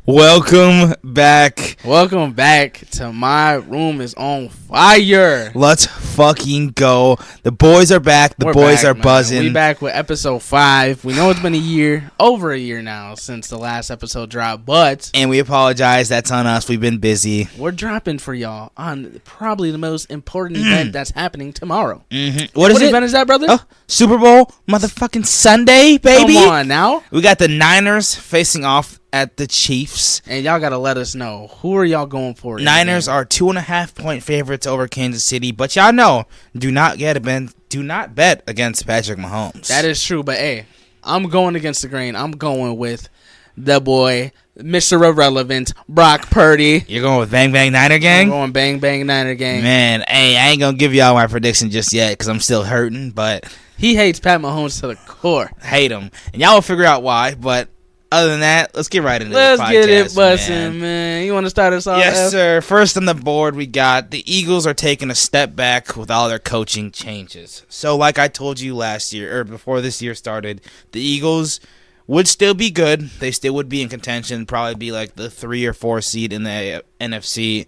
Welcome back. Welcome back to My Room is on Fire. Let's fucking go. The boys are back. The boys are buzzing. We back with episode 5. We know it's been a year, over a year now, since the last episode dropped, and we apologize. That's on us. We've been busy. We're dropping for y'all on probably the most important event that's happening tomorrow. Mm-hmm. What event is that, brother? Superbowl, motherfucking Sunday, baby. Come on now. We got the Niners facing off at the Chiefs. And y'all got to let us know. Who are y'all going for? Niners are 2.5-point favorites over Kansas City. But y'all know, do not bet against Patrick Mahomes. That is true. But, hey, I'm going against the grain. I'm going with the boy, Mr. Irrelevant, Brock Purdy. You're going with Bang Bang Niner Gang? I'm going Bang Bang Niner Gang. Man, hey, I ain't going to give y'all my prediction just yet because I'm still hurting. But he hates Pat Mahomes to the core. Hate him. And y'all will figure out why. But other than that, let's get right into this podcast. Let's get it busting, man. You want to start us off? Yes, sir. First on the board, we got the Eagles are taking a step back with all their coaching changes. So, like I told you last year, or before this year started, the Eagles would still be good. They still would be in contention, probably be like the 3 or 4 seed in the NFC.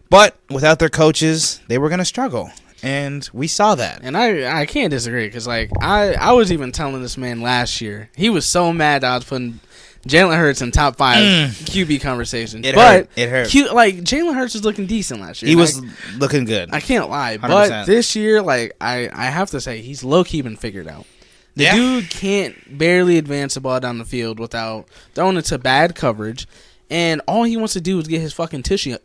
But without their coaches, they were going to struggle. And we saw that. And I can't disagree because, like, I was even telling this man last year, he was so mad that I was putting Jalen Hurts in top 5 QB conversation. It hurt. Like, Jalen Hurts was looking decent last year. He was looking good. I can't lie. 100%. But this year, like, I have to say, he's low-key been figured out. The dude can't barely advance the ball down the field without throwing it to bad coverage. And all he wants to do is get his fucking tushy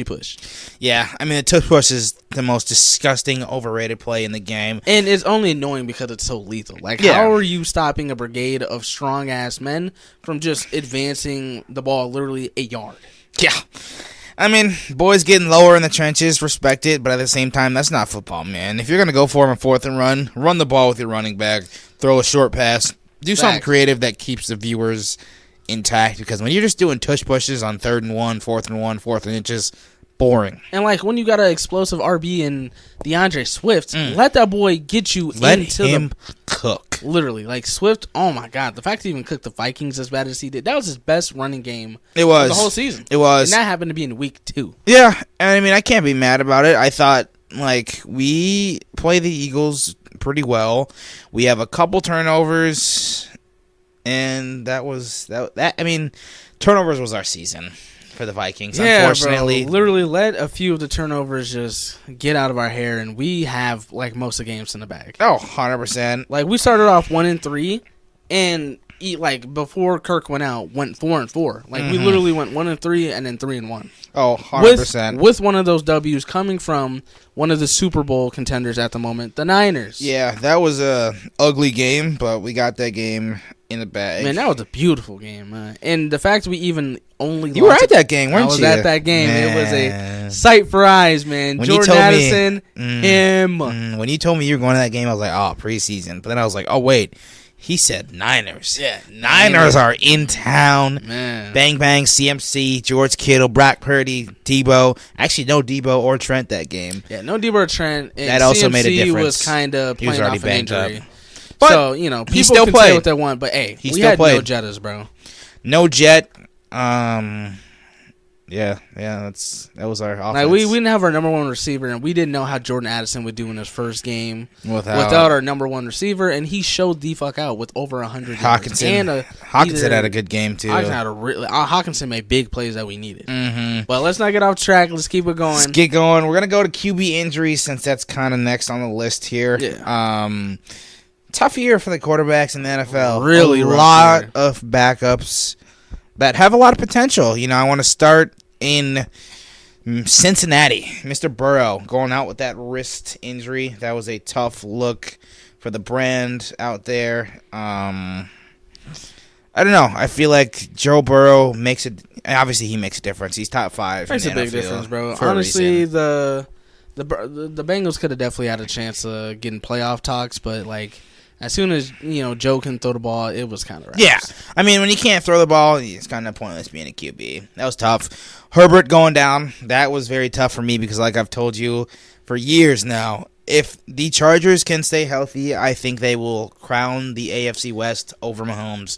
push. Yeah, I mean, the tush push is the most disgusting, overrated play in the game. And it's only annoying because it's so lethal. Like, how are you stopping a brigade of strong-ass men from just advancing the ball literally a yard? Yeah. I mean, boys getting lower in the trenches, respect it, but at the same time, that's not football, man. If you're going to go for him on 4th and run the ball with your running back, throw a short pass, do something creative that keeps the viewers intact, because when you're just doing tush pushes on 3rd and 1, 4th and 1, 4th and inches, boring. And like when you got an explosive RB in DeAndre Swift, let that boy get you into him cook. Literally, like Swift, oh my god, the fact he even cooked the Vikings as bad as he did, that was his best running game. It was the whole season. It was, and that happened to be in week 2. Yeah, and I mean, I can't be mad about it. I thought, like, we play the Eagles pretty well. We have a couple turnovers, and that I mean, turnovers was our season for the Vikings. Yeah, unfortunately, bro, literally let a few of the turnovers just get out of our hair, and we have like most of the games in the bag. Oh, 100%. Like, we started off 1-3, and like before Kirk went out, went 4-4. Like we literally went 1-3 and then 3-1. Oh, 100%. With one of those W's coming from one of the Super Bowl contenders at the moment, the Niners. Yeah, that was a ugly game, but we got that game in the bag. Man, that was a beautiful game, man. And the fact we even only you were at that game, weren't you? I was at that game. Man. It was a sight for eyes, man. When Jordan Addison, him. When you told me you were going to that game, I was like, oh, preseason. But then I was like, oh, wait. He said Niners. Yeah, Niners are in town. Man. Bang, bang, CMC, George Kittle, Brock Purdy, Debo. Actually, no Debo or Trent that game. Yeah, no Debo or Trent. And that also CMC made a difference. Was kind of playing off an injury. Up. But so, you know, people still can played say what they want, but hey, we had no Jettas, bro. No Jet. Yeah, that was our offense. Like we didn't have our number 1 receiver, and we didn't know how Jordan Addison would do in his first game without our number 1 receiver, and he showed the fuck out with over 100 Hawkinson had a good game too. Hawkinson made big plays that we needed. But let's not get off track. Let's keep it going. Let's get going. We're gonna go to QB injuries since that's kind of next on the list here. Yeah. Tough year for the quarterbacks in the NFL. Really, a lot of backups that have a lot of potential. You know, I want to start in Cincinnati. Mr. Burrow going out with that wrist injury. That was a tough look for the brand out there. I don't know. I feel like Joe Burrow makes it. Obviously, he makes a difference. He's top 5. Makes a big difference, bro. Honestly, the Bengals could have definitely had a chance of getting playoff talks, but like, as soon as, you know, Joe can throw the ball, it was kind of right. Yeah. I mean, when you can't throw the ball, it's kind of pointless being a QB. That was tough. Herbert going down, that was very tough for me because, like I've told you for years now, if the Chargers can stay healthy, I think they will crown the AFC West over Mahomes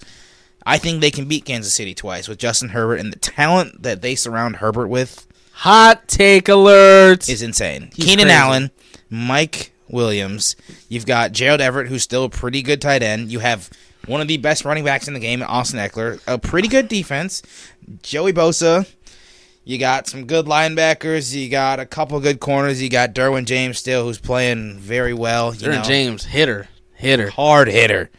I think they can beat Kansas City twice with Justin Herbert, and the talent that they surround Herbert with. Hot take alert Is insane. He's Keenan crazy. Allen, Mike Williams. You've got Gerald Everett, who's still a pretty good tight end. You have one of the best running backs in the game, Austin Eckler. A pretty good defense. Joey Bosa. You got some good linebackers. You got a couple good corners. You got Derwin James still, who's playing very well. Derwin James, hitter. Hard hitter.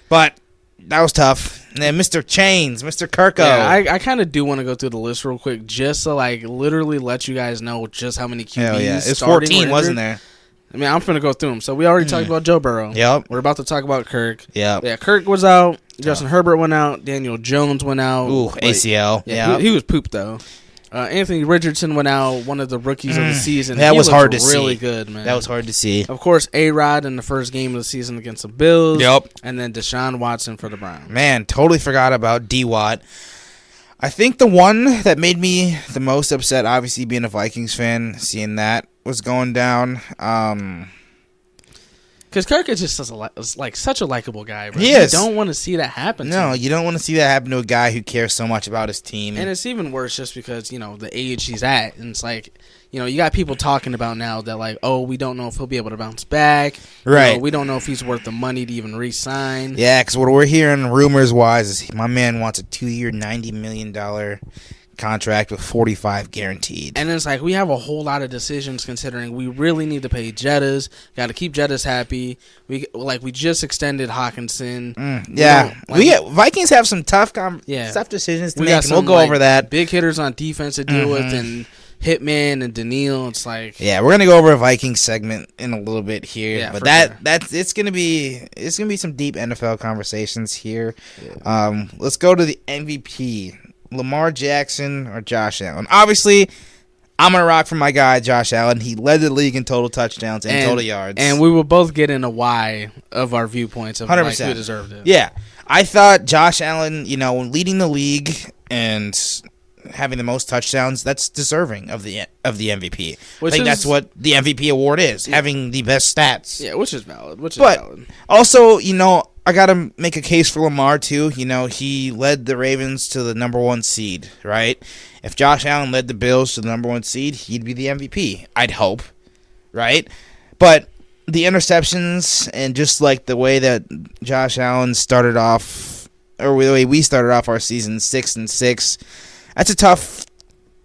But that was tough. And then Mr. Chains, Mr. Kirko. Yeah, I kind of do want to go through the list real quick just to, like, literally let you guys know just how many QBs Hell yeah. It's starting 14, were wasn't injured. there? I mean, I'm going to go through them. So we already talked about Joe Burrow. Yep. We're about to talk about Kirk. Yep. Yeah, Kirk was out. Justin Herbert went out. Daniel Jones went out. Ooh, ACL. Yeah, he was pooped, though. Anthony Richardson went out, one of the rookies of the season. That was hard to see. Really good, man. That was hard to see. Of course, A-Rod in the first game of the season against the Bills. Yep. And then Deshaun Watson for the Browns. Man, totally forgot about D-Watt. I think the one that made me the most upset, obviously being a Vikings fan, seeing that was going down. Because Kirk is just such a likable guy, bro. He is. You don't want to see that happen to No, him. you don't want to see that happen to a guy who cares so much about his team. And it's even worse just because, the age he's at. And it's like, you got people talking about now that, like, oh, we don't know if he'll be able to bounce back. Right. We don't know if he's worth the money to even re-sign. Yeah, because what we're hearing rumors-wise is my man wants a 2-year, $90 million contract with 45 guaranteed. And it's like we have a whole lot of decisions considering we really need to pay Jettas. Got to keep Jettas happy. We just extended Hawkinson. Yeah, Vikings have some tough decisions to make. And we'll go over that. Big hitters on defense to deal with, and Hitman and Daniil. It's like we're gonna go over a Vikings segment in a little bit here. Yeah, but sure. it's gonna be some deep NFL conversations here. Yeah. Let's go to the MVP. Lamar Jackson or Josh Allen. Obviously, I'm going to rock for my guy, Josh Allen. He led the league in total touchdowns and total yards. And we will both get into why of our viewpoints of 100%. who deserved it. Yeah. I thought Josh Allen, leading the league and having the most touchdowns, that's deserving of the MVP. I think that's what the MVP award is, having the best stats. Yeah, which is valid. Also, I got to make a case for Lamar, too. He led the Ravens to the number 1 seed, right? If Josh Allen led the Bills to the number 1 seed, he'd be the MVP, I'd hope, right? But the interceptions and just like the way that Josh Allen started off, or the way we started off our season 6-6, that's a tough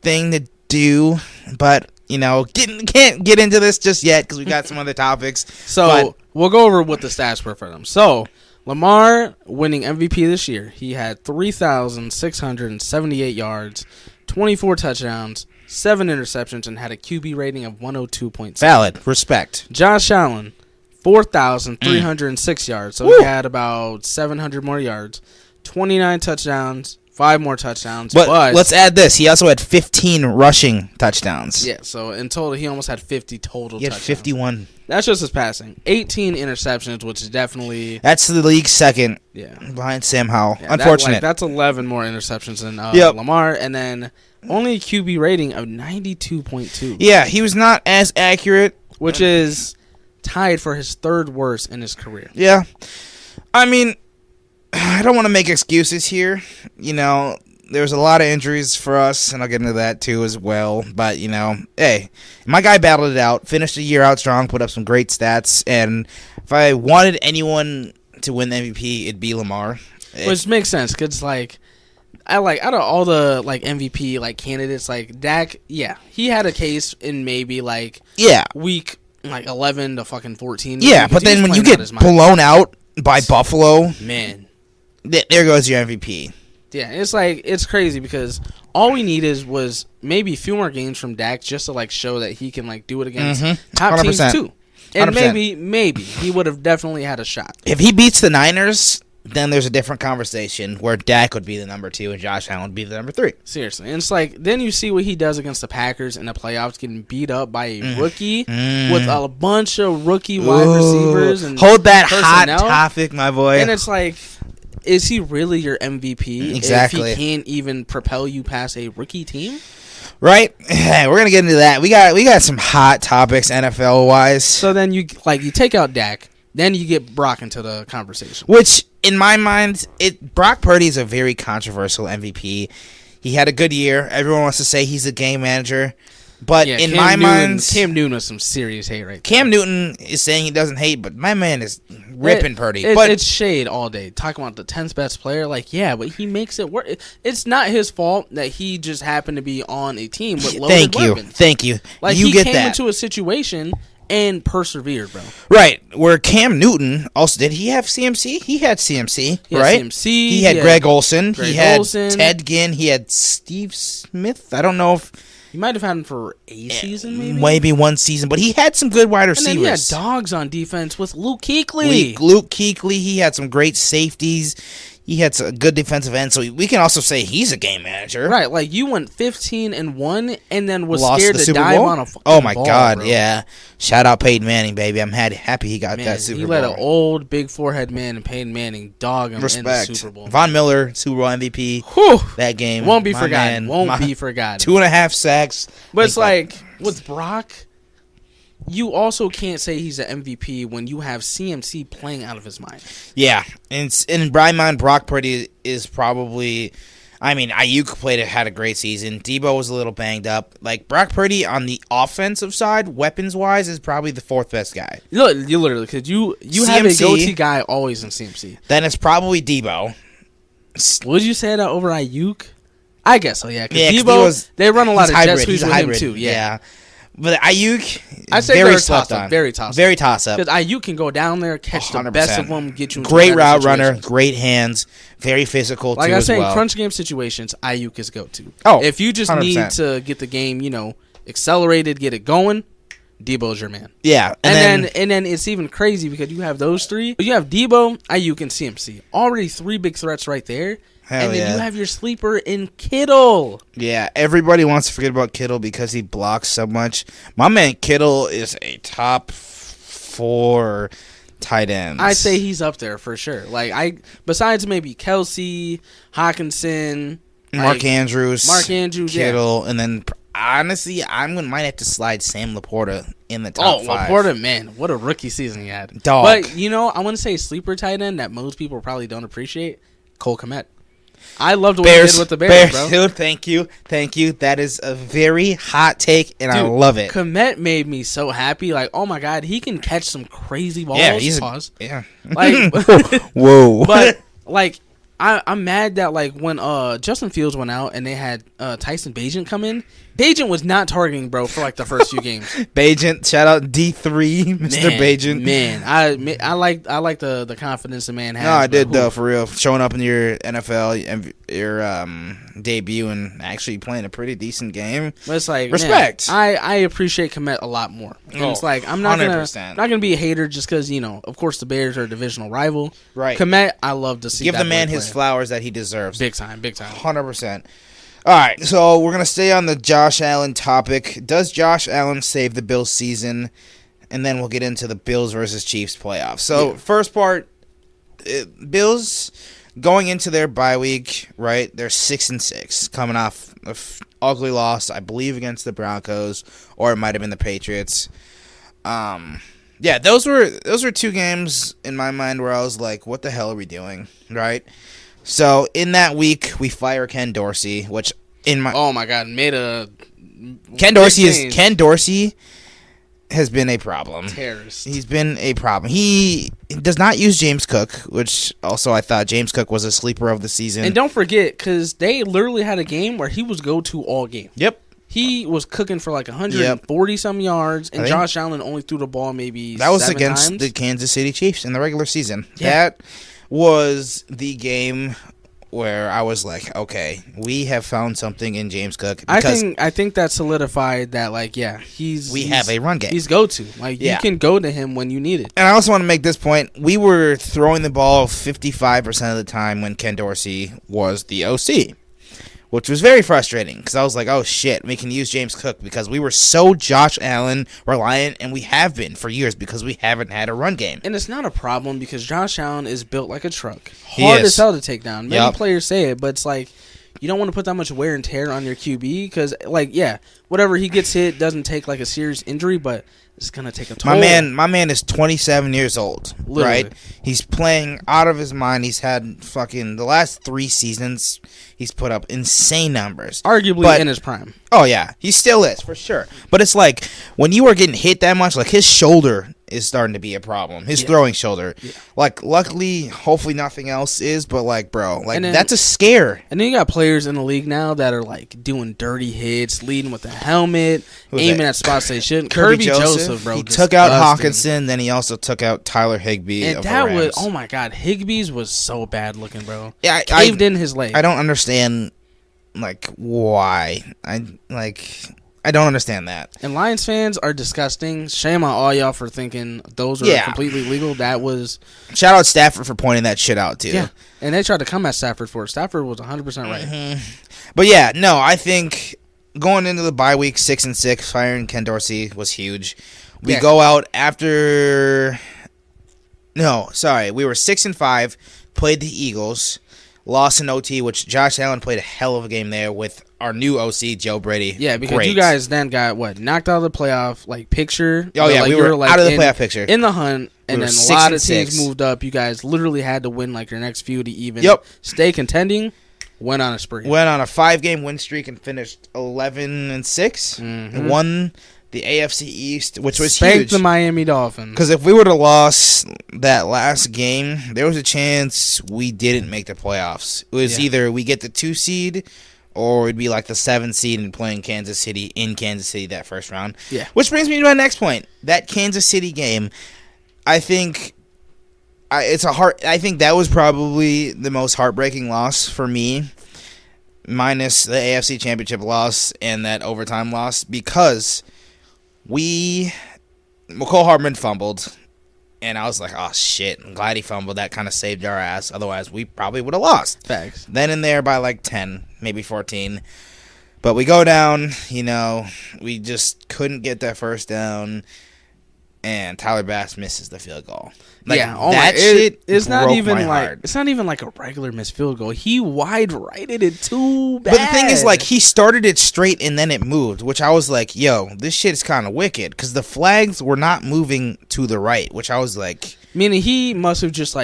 thing to do, but, can't get into this just yet because we've got some other topics. So, we'll go over what the stats were for them. So, Lamar winning MVP this year, he had 3,678 yards, 24 touchdowns, 7 interceptions, and had a QB rating of 102.7. Valid. Respect. Josh Allen, 4,306 yards, so he had about 700 more yards, 29 touchdowns, 5 more touchdowns. But let's add this. He also had 15 rushing touchdowns. Yeah, so in total, he almost had 50 total He had touchdowns. 51. That's just his passing. 18 interceptions, which is definitely... That's the league second behind Sam Howell. Unfortunate. That's 11 more interceptions than Lamar, and then only a QB rating of 92.2. Yeah, he was not as accurate. Which is tied for his 3rd worst in his career. Yeah. I mean, I don't want to make excuses here. There was a lot of injuries for us, and I'll get into that too as well. But, hey, my guy battled it out, finished the year out strong, put up some great stats, and if I wanted anyone to win the MVP, it'd be Lamar. Which makes sense, because, out of all the, MVP, candidates, Dak, he had a case in maybe, week, 11 to fucking 14. Yeah, but then when you get blown out by Buffalo, man, there goes your MVP. Yeah, it's crazy because all we need was maybe a few more games from Dak just to show that he can do it against top 100%. teams too. And 100%. maybe he would have definitely had a shot. If he beats the Niners, then there's a different conversation where Dak would be the number 2 and Josh Allen would be the number 3. Seriously. And it's then you see what he does against the Packers in the playoffs, getting beat up by a rookie with a bunch of rookie wide receivers. And hold that personnel. Hot topic, my boy. And it's is he really your MVP? Exactly. If he can't even propel you past a rookie team? Right? We're going to get into that. We got some hot topics NFL-wise. So then you take out Dak, then you get Brock into the conversation. Which in my mind, Brock Purdy is a very controversial MVP. He had a good year. Everyone wants to say he's a game manager. But in my mind, Cam Newton has some serious hate right Cam Newton is saying he doesn't hate, but my man is ripping Purdy. But it's shade all day. Talking about the 10th best player, like, yeah, but he makes it work. It's not his fault that he just happened to be on a team with loaded weapons. Thank you. Like, you he get came that. into a situation and persevered, bro. Right. Where Cam Newton also, did he have CMC? He had CMC, right? CMC. He had Greg Olsen. He had Olsen. Ted Ginn. He had Steve Smith. I don't know if he might have had him for a season, maybe? Maybe one season, but he had some good wide receivers. And then he had dogs on defense with Luke Kuechly. Luke Kuechly, he had some great safeties. He had a good defensive end, so we can also say he's a game manager. Right, like you went 15-1 and then was Lost scared the to Super dive Bowl? on a fucking Oh my ball, God, bro. yeah. Shout out Peyton Manning, baby. I'm happy he got that Super He Bowl. let an old big forehead man and Peyton Manning dog him in the Super Bowl. Von Miller, Super Bowl MVP. Whew. That game. Won't be forgotten. Won't be forgotten. 2.5 sacks. But it's like, with Brock, you also can't say he's an MVP when you have CMC playing out of his mind. Yeah, and in my mind, Brock Purdy is probably. I mean, Ayuk had a great season. Debo was a little banged up. Like, Brock Purdy on the offensive side, weapons-wise, is probably the fourth best guy. You literally, because you have a go-to guy always in CMC. Then it's probably Debo. Would you say that over Ayuk? I guess so, yeah. Because Debo, they run a lot of jet sweeps with him, too. Yeah. But Ayuk, I say very toss-up. Very toss-up. Very toss-up. Because Ayuk can go down there, catch 100%. The best of them, get you into great route runner, great hands, very physical, like too, I say, well. in crunch game situations, Ayuk is go-to. Oh, if you just 100%. need to get the game, accelerated, get it going, Debo's your man. Yeah. And then it's even crazy because you have those three. You have Debo, Ayuk, and CMC. Already three big threats right there. Hell and then yeah. you have your sleeper in Kittle. Yeah, everybody wants to forget about Kittle because he blocks so much. My man Kittle is a top 4 tight end. I'd say he's up there for sure. Besides maybe Kelsey, Hawkinson, Mark Andrews, Kittle, yeah. And then honestly, might have to slide Sam Laporta in the top 5. Laporta, man, what a rookie season he had. Dog. But I want to say sleeper tight end that most people probably don't appreciate, Cole Kmet. I loved what he did with the Bears, bro. Dude, thank you. That is a very hot take, and I love it. Kmet made me so happy. Like, oh my God, he can catch some crazy balls. Yeah, yeah. Like, whoa. But I'm mad that when Justin Fields went out and they had Tyson Bagent come in. Bagent was not targeting, bro, for the first few games. Bagent, shout out D3, Mr. Bagent. Man, I like the confidence the man has. No, I did though, for real. Showing up in your NFL and your debut and actually playing a pretty decent game. But it's respect. Man, I appreciate Kmet a lot more. And it's I'm not gonna be a hater just because of course the Bears are a divisional rival. Right. Kmet, I love to see. Give that the man boy his play. flowers that he deserves. Big time. 100%. All right, so we're going to stay on the Josh Allen topic. Does Josh Allen save the Bills season? And then we'll get into the Bills versus Chiefs playoffs. So, First part, Bills going into their bye week, right? They're 6-6, coming off an ugly loss, I believe, against the Broncos, or it might have been the Patriots. Yeah, those were 2 games in my mind where I was like, what the hell are we doing, right? So, in that week, we fire Ken Dorsey, which oh my God, Ken Dorsey has been a problem. Terrorist. He's been a problem. He does not use James Cook, which also I thought James Cook was a sleeper of the season. And don't forget, because they literally had a game where he was go-to all game. Yep. He was cooking for 140-some yards, and Josh Allen only threw the ball maybe 7 times. That was against the Kansas City Chiefs in the regular season. Yeah. That was the game where I was like, okay, we have found something in James Cook. I think that solidified that, we have a run game. He's go-to. You can go to him when you need it. And I also want to make this point. We were throwing the ball 55% of the time when Ken Dorsey was the OC, which was very frustrating because I was like, oh, shit, we can use James Cook because we were so Josh Allen reliant, and we have been for years because we haven't had a run game. And it's not a problem because Josh Allen is built like a truck. Hard as hell to take down. Many players say it, but it's you don't want to put that much wear and tear on your QB because, like, yeah, whatever he gets hit doesn't take like a serious injury, but it's gonna take a toll. My man is 27 years old, Literally. right? He's playing out of his mind. He's had fucking the last 3 seasons. He's put up insane numbers, Arguably in his prime. Oh yeah, he still is for sure. But it's like when you are getting hit that much, like his shoulder is starting to be a problem. His throwing shoulder. Yeah. Like luckily, hopefully nothing else is, but like bro, like then, that's a scare. And then you got players in the league now that are like doing dirty hits, leading with a helmet, aiming at spots they shouldn't. Kirby Joseph, bro. He took out Hawkinson, then he also took out Tyler Higbee. And that was, oh my god, Higbee's was so bad looking, bro. Yeah, caved in his leg. I don't understand, like why. I don't understand that. And Lions fans are disgusting. Shame on all y'all for thinking those are completely legal. That was... Shout out Stafford for pointing that shit out, too. Yeah, and they tried to come at Stafford for it. Stafford was 100% right. Mm-hmm. But yeah, no, I think going into the bye week 6-6, firing Ken Dorsey was huge. We go out after... No, sorry. We were 6-5, played the Eagles, lost in OT, which Josh Allen played a hell of a game there with our new OC, Joe Brady. Yeah, because you guys then got, knocked out of the playoff, picture. Oh, yeah, we were out of the playoff picture. In the hunt, and then a lot of teams moved up. You guys literally had to win, your next few to even stay contending. Went on a spree. Went on a 5-game win streak and finished 11-6. Mm-hmm. Won the AFC East, which was huge. Spanked the Miami Dolphins. Because if we would have lost that last game, there was a chance we didn't make the playoffs. It was either we get the 2 seed or it'd be like the 7 seed and playing Kansas City in Kansas City that first round. Yeah. Which brings me to my next point. That Kansas City game, I think I think that was probably the most heartbreaking loss for me, minus the AFC Championship loss and that overtime loss, because McCole Hardman fumbled, and I was like, oh, shit, I'm glad he fumbled. That kind of saved our ass. Otherwise, we probably would have lost. Facts. Then and there by 10, maybe 14. But we go down, we just couldn't get that first down, and Tyler Bass misses the field goal. It's not even like a regular missed field goal. He wide righted it too bad. But the thing is, he started it straight and then it moved, which I was like, yo, this shit is kind of wicked, because the flags were not moving to the right, which I was like, meaning he must have just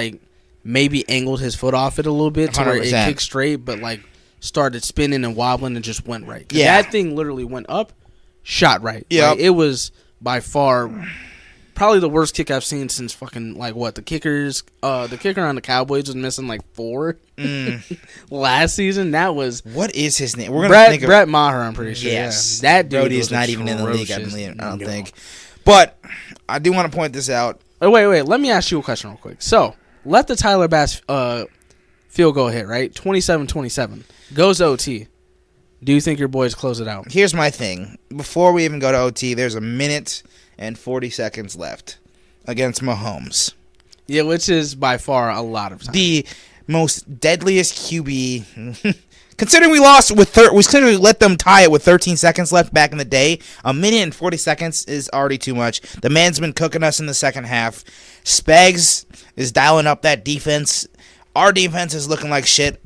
maybe angled his foot off it a little bit to 100%. Where it kicked straight, but started spinning and wobbling and just went right. Yeah, that thing literally went up, shot right. Yeah, it was by far probably the worst kick I've seen since fucking the kicker on the Cowboys was missing 4 last season. That was, what is his name? We're gonna think Brett Maher, I'm pretty sure. Yes, that dude Brody is not even in the league. I don't think. But I do want to point this out. Oh, wait. Let me ask you a question real quick. So let the Tyler Bass field goal hit, right? 27-27 goes OT. Do you think your boys close it out? Here's my thing. Before we even go to OT, there's a minute and 40 seconds left against Mahomes. Yeah, which is by far a lot of time. The most deadliest QB. Considering we lost we let them tie it with 13 seconds left back in the day. A minute and 40 seconds is already too much. The man's been cooking us in the second half. Spags is dialing up that defense. Our defense is looking like shit.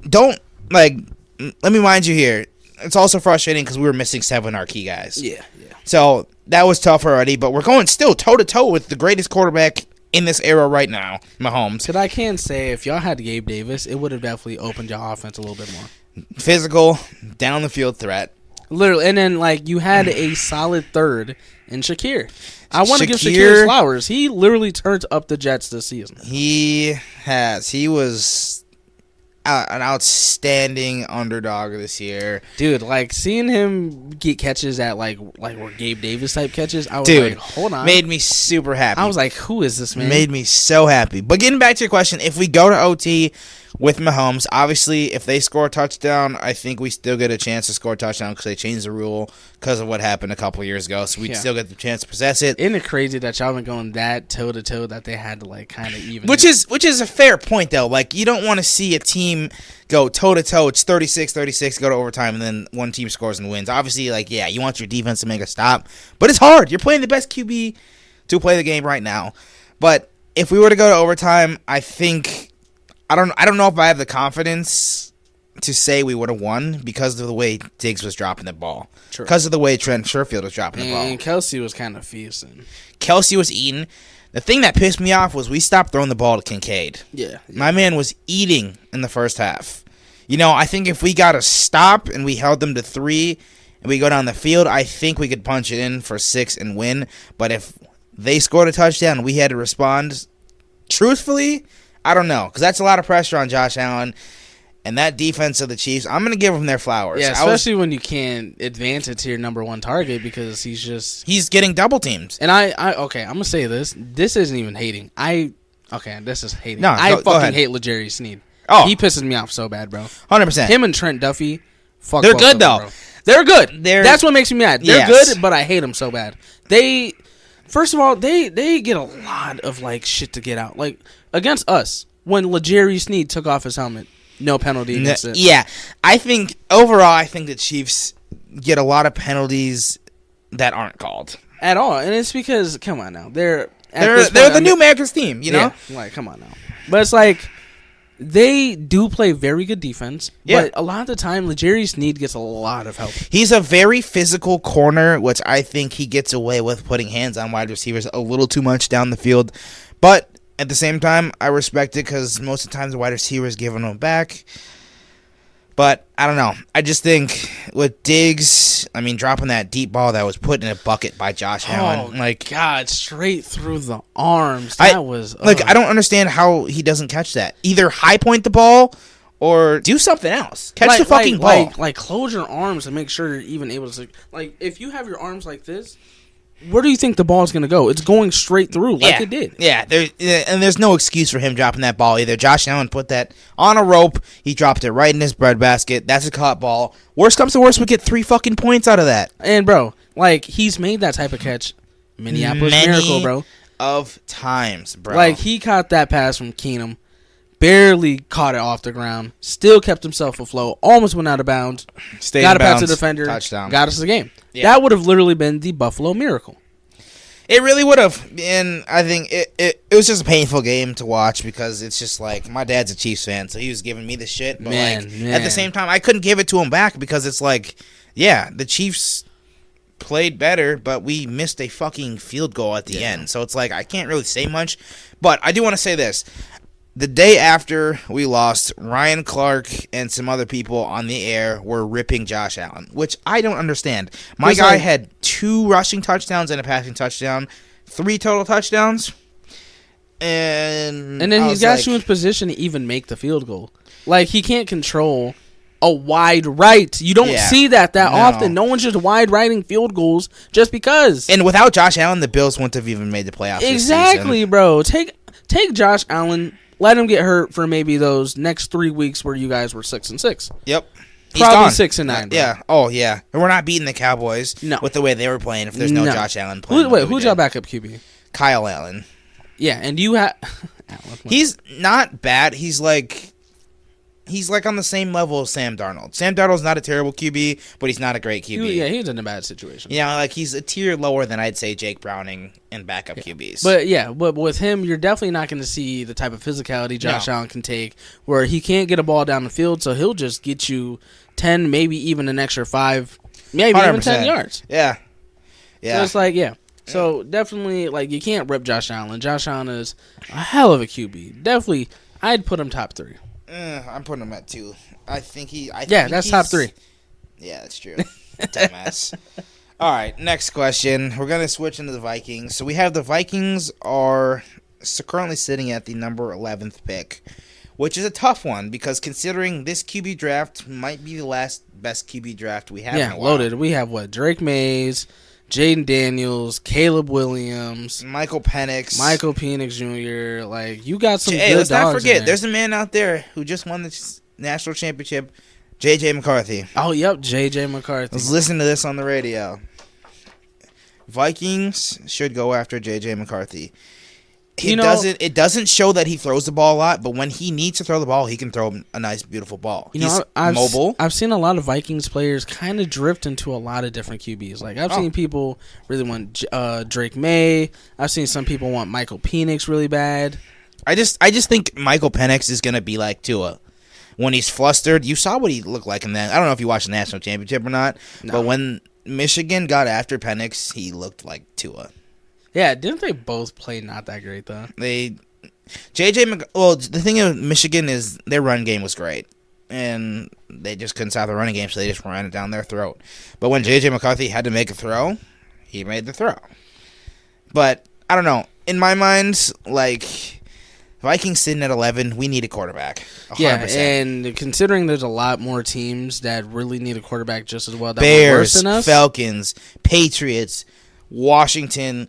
Let me mind you here. It's also frustrating because we were missing 7 of our key guys. Yeah. So that was tough already, but we're going still toe-to-toe with the greatest quarterback in this era right now, Mahomes. But I can say, if y'all had Gabe Davis, it would have definitely opened your offense a little bit more. Physical, down-the-field threat. Literally, and then, you had a solid third in Shakir. I want to give Shakir flowers. He literally turned up the Jets this season. He has. He was an outstanding underdog this year, dude. Seeing him get catches at were Gabe Davis type catches, I was hold on, made me super happy. I was like, who is this man? Made me so happy. But getting back to your question, if we go to OT with Mahomes, obviously if they score a touchdown, I think we still get a chance to score a touchdown because they changed the rule because of what happened a couple years ago. So we'd still get the chance to possess it. Isn't it crazy that y'all been going that toe to toe that they had to kind of even? Which is a fair point though. You don't want to see a team go toe to toe. It's 36-36, go to overtime, and then one team scores and wins. Obviously, you want your defense to make a stop, but it's hard. You're playing the best QB to play the game right now. But if we were to go to overtime, I think I don't know if I have the confidence to say we would have won because of the way Diggs was dropping the ball. True. Because of the way Trent Sherfield was dropping the ball. And Kelsey was kind of feasting. Kelsey was eating. The thing that pissed me off was we stopped throwing the ball to Kincaid. Yeah. My man was eating in the first half. You know, I think if we got a stop and we held them to 3 and we go down the field, I think we could punch it in for 6 and win. But if they scored a touchdown and we had to respond, truthfully, I don't know. Because that's a lot of pressure on Josh Allen. And that defense of the Chiefs, I'm going to give them their flowers. Yeah, especially when you can't advance it to your number 1 target because he's getting double teams. And okay, I'm going to say this. This isn't even hating. This is hating. No, I go fucking ahead. hate L'Jarius Sneed. Oh. He pisses me off so bad, bro. 100%. Him and Trent Duffy, they're good, though. Bro. They're good. That's what makes me mad. They're good, but I hate them so bad. First of all, they get a lot of, like, shit to get out. Like, against us, when L'Jarius Sneed took off his helmet, no penalty against it. Yeah. I think the Chiefs get a lot of penalties that aren't called. At all. And it's because, come on now, they're the new America's team, you know? Yeah, like, come on now. But it's like, they do play very good defense, but a lot of the time, L'Jarius Sneed gets a lot of help. He's a very physical corner, which I think he gets away with putting hands on wide receivers a little too much down the field. But at the same time, I respect it because most of the times the wide receiver is giving them back. But I don't know. I just think with Diggs, dropping that deep ball that was put in a bucket by Josh Allen. God, straight through the arms. I don't understand how he doesn't catch that. Either high point the ball or do something else. Catch the fucking ball. Like close your arms and make sure you're even able to. Like, if you have your arms like this, where do you think the ball is going to go? It's going straight through like it did. Yeah, there's no excuse for him dropping that ball either. Josh Allen put that on a rope. He dropped it right in his breadbasket. That's a caught ball. Worst comes to worst, we get 3 fucking points out of that. And, bro, like, he's made that type of catch. Minneapolis Miracle, bro. Of times, bro. Like, he caught that pass from Keenum. Barely caught it off the ground. Still kept himself afloat. Almost went out of bounds. Got it past the defender. Touchdown. Got us the game. Yeah. That would have literally been the Buffalo Miracle. It really would have. And I think it was just a painful game to watch because it's just like, my dad's a Chiefs fan, so he was giving me the shit. But at the same time, I couldn't give it to him back because it's like, yeah, the Chiefs played better, but we missed a fucking field goal at the end. So it's like, I can't really say much. But I do want to say this. The day after we lost, Ryan Clark and some other people on the air were ripping Josh Allen, which I don't understand. My guy had 2 rushing touchdowns and a passing touchdown, 3 total touchdowns. And then he's got you in position to even make the field goal. Like, he can't control a wide right. You don't see that often. No one's just wide righting field goals just because. And without Josh Allen, the Bills wouldn't have even made the playoffs Exactly, this season. Bro. Take Josh Allen. Let him get hurt for maybe those next 3 weeks where you guys were 6-6. Yep. Probably 6-9. Bro. Yeah. Oh, yeah. And we're not beating the Cowboys with the way they were playing if there's no Josh Allen playing. Who's your backup QB? Kyle Allen. Yeah, and you have... He's not bad. He's like on the same level as Sam Darnold. Sam Darnold's not a terrible QB, but he's not a great QB. Yeah, he's in a bad situation. Yeah, like he's a tier lower than I'd say Jake Browning and backup QBs. But with him, you're definitely not going to see the type of physicality Josh Allen can take, where he can't get a ball down the field, so he'll just get you 10, maybe even an extra 5, maybe 100%. Even 10 yards. Yeah. So it's like, So definitely, like, you can't rip Josh Allen. Josh Allen is a hell of a QB. Definitely, I'd put him top 3. I'm putting him at 2. I think that's top 3. Yeah, that's true. Dumbass. All right, next question. We're going to switch into the Vikings. So we have the Vikings are currently sitting at the number 11th pick, which is a tough one because considering this QB draft might be the last best QB draft we have in a while. Loaded. We have Drake Mays, Jaden Daniels, Caleb Williams, Michael Penix Jr. Like, you got some good let's not dogs forget, in there's a man out there who just won the national championship, J.J. McCarthy. Oh, yep, J.J. McCarthy. I was listening to this on the radio. Vikings should go after J.J. McCarthy. It doesn't show that he throws the ball a lot, but when he needs to throw the ball, he can throw a nice, beautiful ball. He's mobile. I've seen a lot of Vikings players kind of drift into a lot of different QBs. Like, I've seen people really want Drake May. I've seen some people want Michael Penix really bad. I just think Michael Penix is going to be like Tua. when he's flustered, you saw what he looked like in that. I don't know if you watched the national championship or not, but when Michigan got after Penix, he looked like Tua. Yeah, didn't they both play not that great though? The thing of Michigan is their run game was great, and they just couldn't stop the running game, so they just ran it down their throat. But when J.J. McCarthy had to make a throw, he made the throw. But I don't know. In my mind, like, Vikings sitting at 11, we need a quarterback. 100%. Yeah, and considering there's a lot more teams that really need a quarterback just as well, that Bears, were worse than us. Falcons, Patriots, Washington.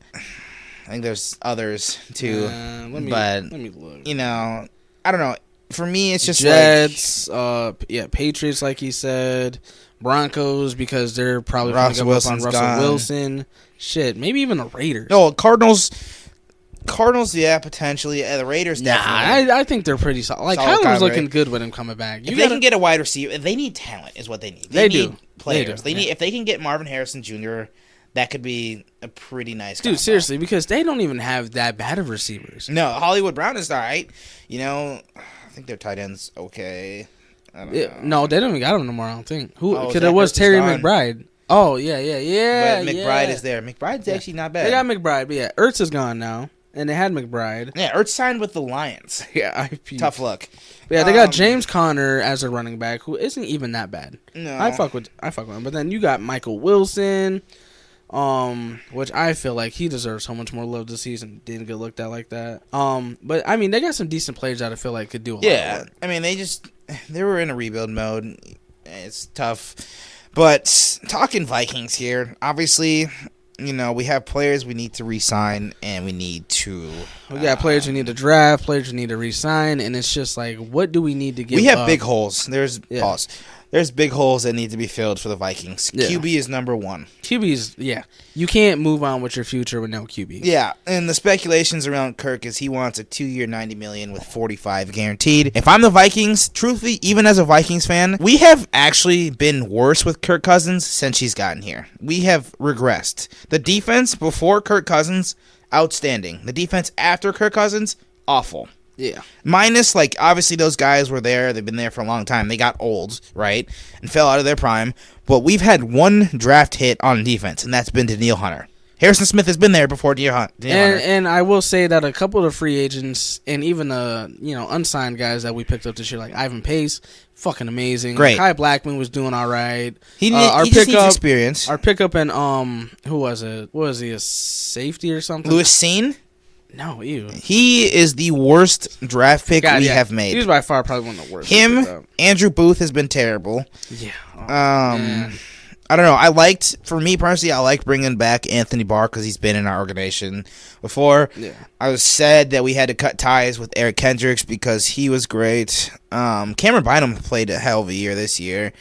I think there's others too. Let me look. You know, I don't know. For me, it's just Jets, Patriots, like he said, Broncos, because they're probably going to go up on Russell Wilson. Shit, maybe even the Raiders. No, Cardinals, yeah, potentially. The Raiders, definitely. I think they're pretty solid. Like, Kyler was looking good with him coming back. If they can get a wide receiver, they need talent, is what they need. They need do. players. They need. If they can get Marvin Harrison Jr., that could be a pretty nice combo. Dude, seriously, because they don't even have that bad of receivers. No, Hollywood Brown is all right. You know, I think their tight end's okay. I don't know. No, they don't even got him no more, I don't think. Because it was Terry McBride. Oh, yeah. But McBride is there. McBride's actually not bad. They got McBride, but yeah, Ertz is gone now. And they had McBride. Yeah, Ertz signed with the Lions. Yeah, tough luck. But yeah, they got James Conner as a running back, who isn't even that bad. No, I fuck with him. But then you got Michael Wilson, which I feel like he deserves so much more love this season. Didn't get looked at like that. But I mean, they got some decent players that I feel like could do a lot. Yeah, I mean, they were in a rebuild mode. It's tough. But talking Vikings here, obviously, you know, we have players we need to re-sign, and we need to... We got players we need to draft, players we need to re-sign, and it's just like, what do we need to give We have big holes. There's big holes that need to be filled for the Vikings. Yeah. QB is number one. QB's, yeah. You can't move on with your future with no QB. Yeah, and the speculations around Kirk is he wants a 2-year, $90 million with $45 guaranteed. If I'm the Vikings, truthfully, even as a Vikings fan, we have actually been worse with Kirk Cousins since he's gotten here. We have regressed. The defense before Kirk Cousins, outstanding. The defense after Kirk Cousins, awful. Yeah. Minus, like, obviously those guys were there. They've been there for a long time. They got old, right? And fell out of their prime. But we've had one draft hit on defense, and that's been Daniil Hunter. Harrison Smith has been there before Daniil Hunter. And I will say that a couple of free agents and even unsigned guys that we picked up this year, like Ivan Pace, fucking amazing. Great. Kai Blackman was doing all right. He just needs experience. Our pickup and who was it? What was he, a safety or something? Louis Seen? No, ew. He is the worst draft pick we have made. He was by far probably one of the worst. Andrew Booth has been terrible. Yeah. I don't know. For me personally, I like bringing back Anthony Barr because he's been in our organization before. Yeah. I was sad that we had to cut ties with Eric Kendricks because he was great. Cameron Bynum played a hell of a year this year.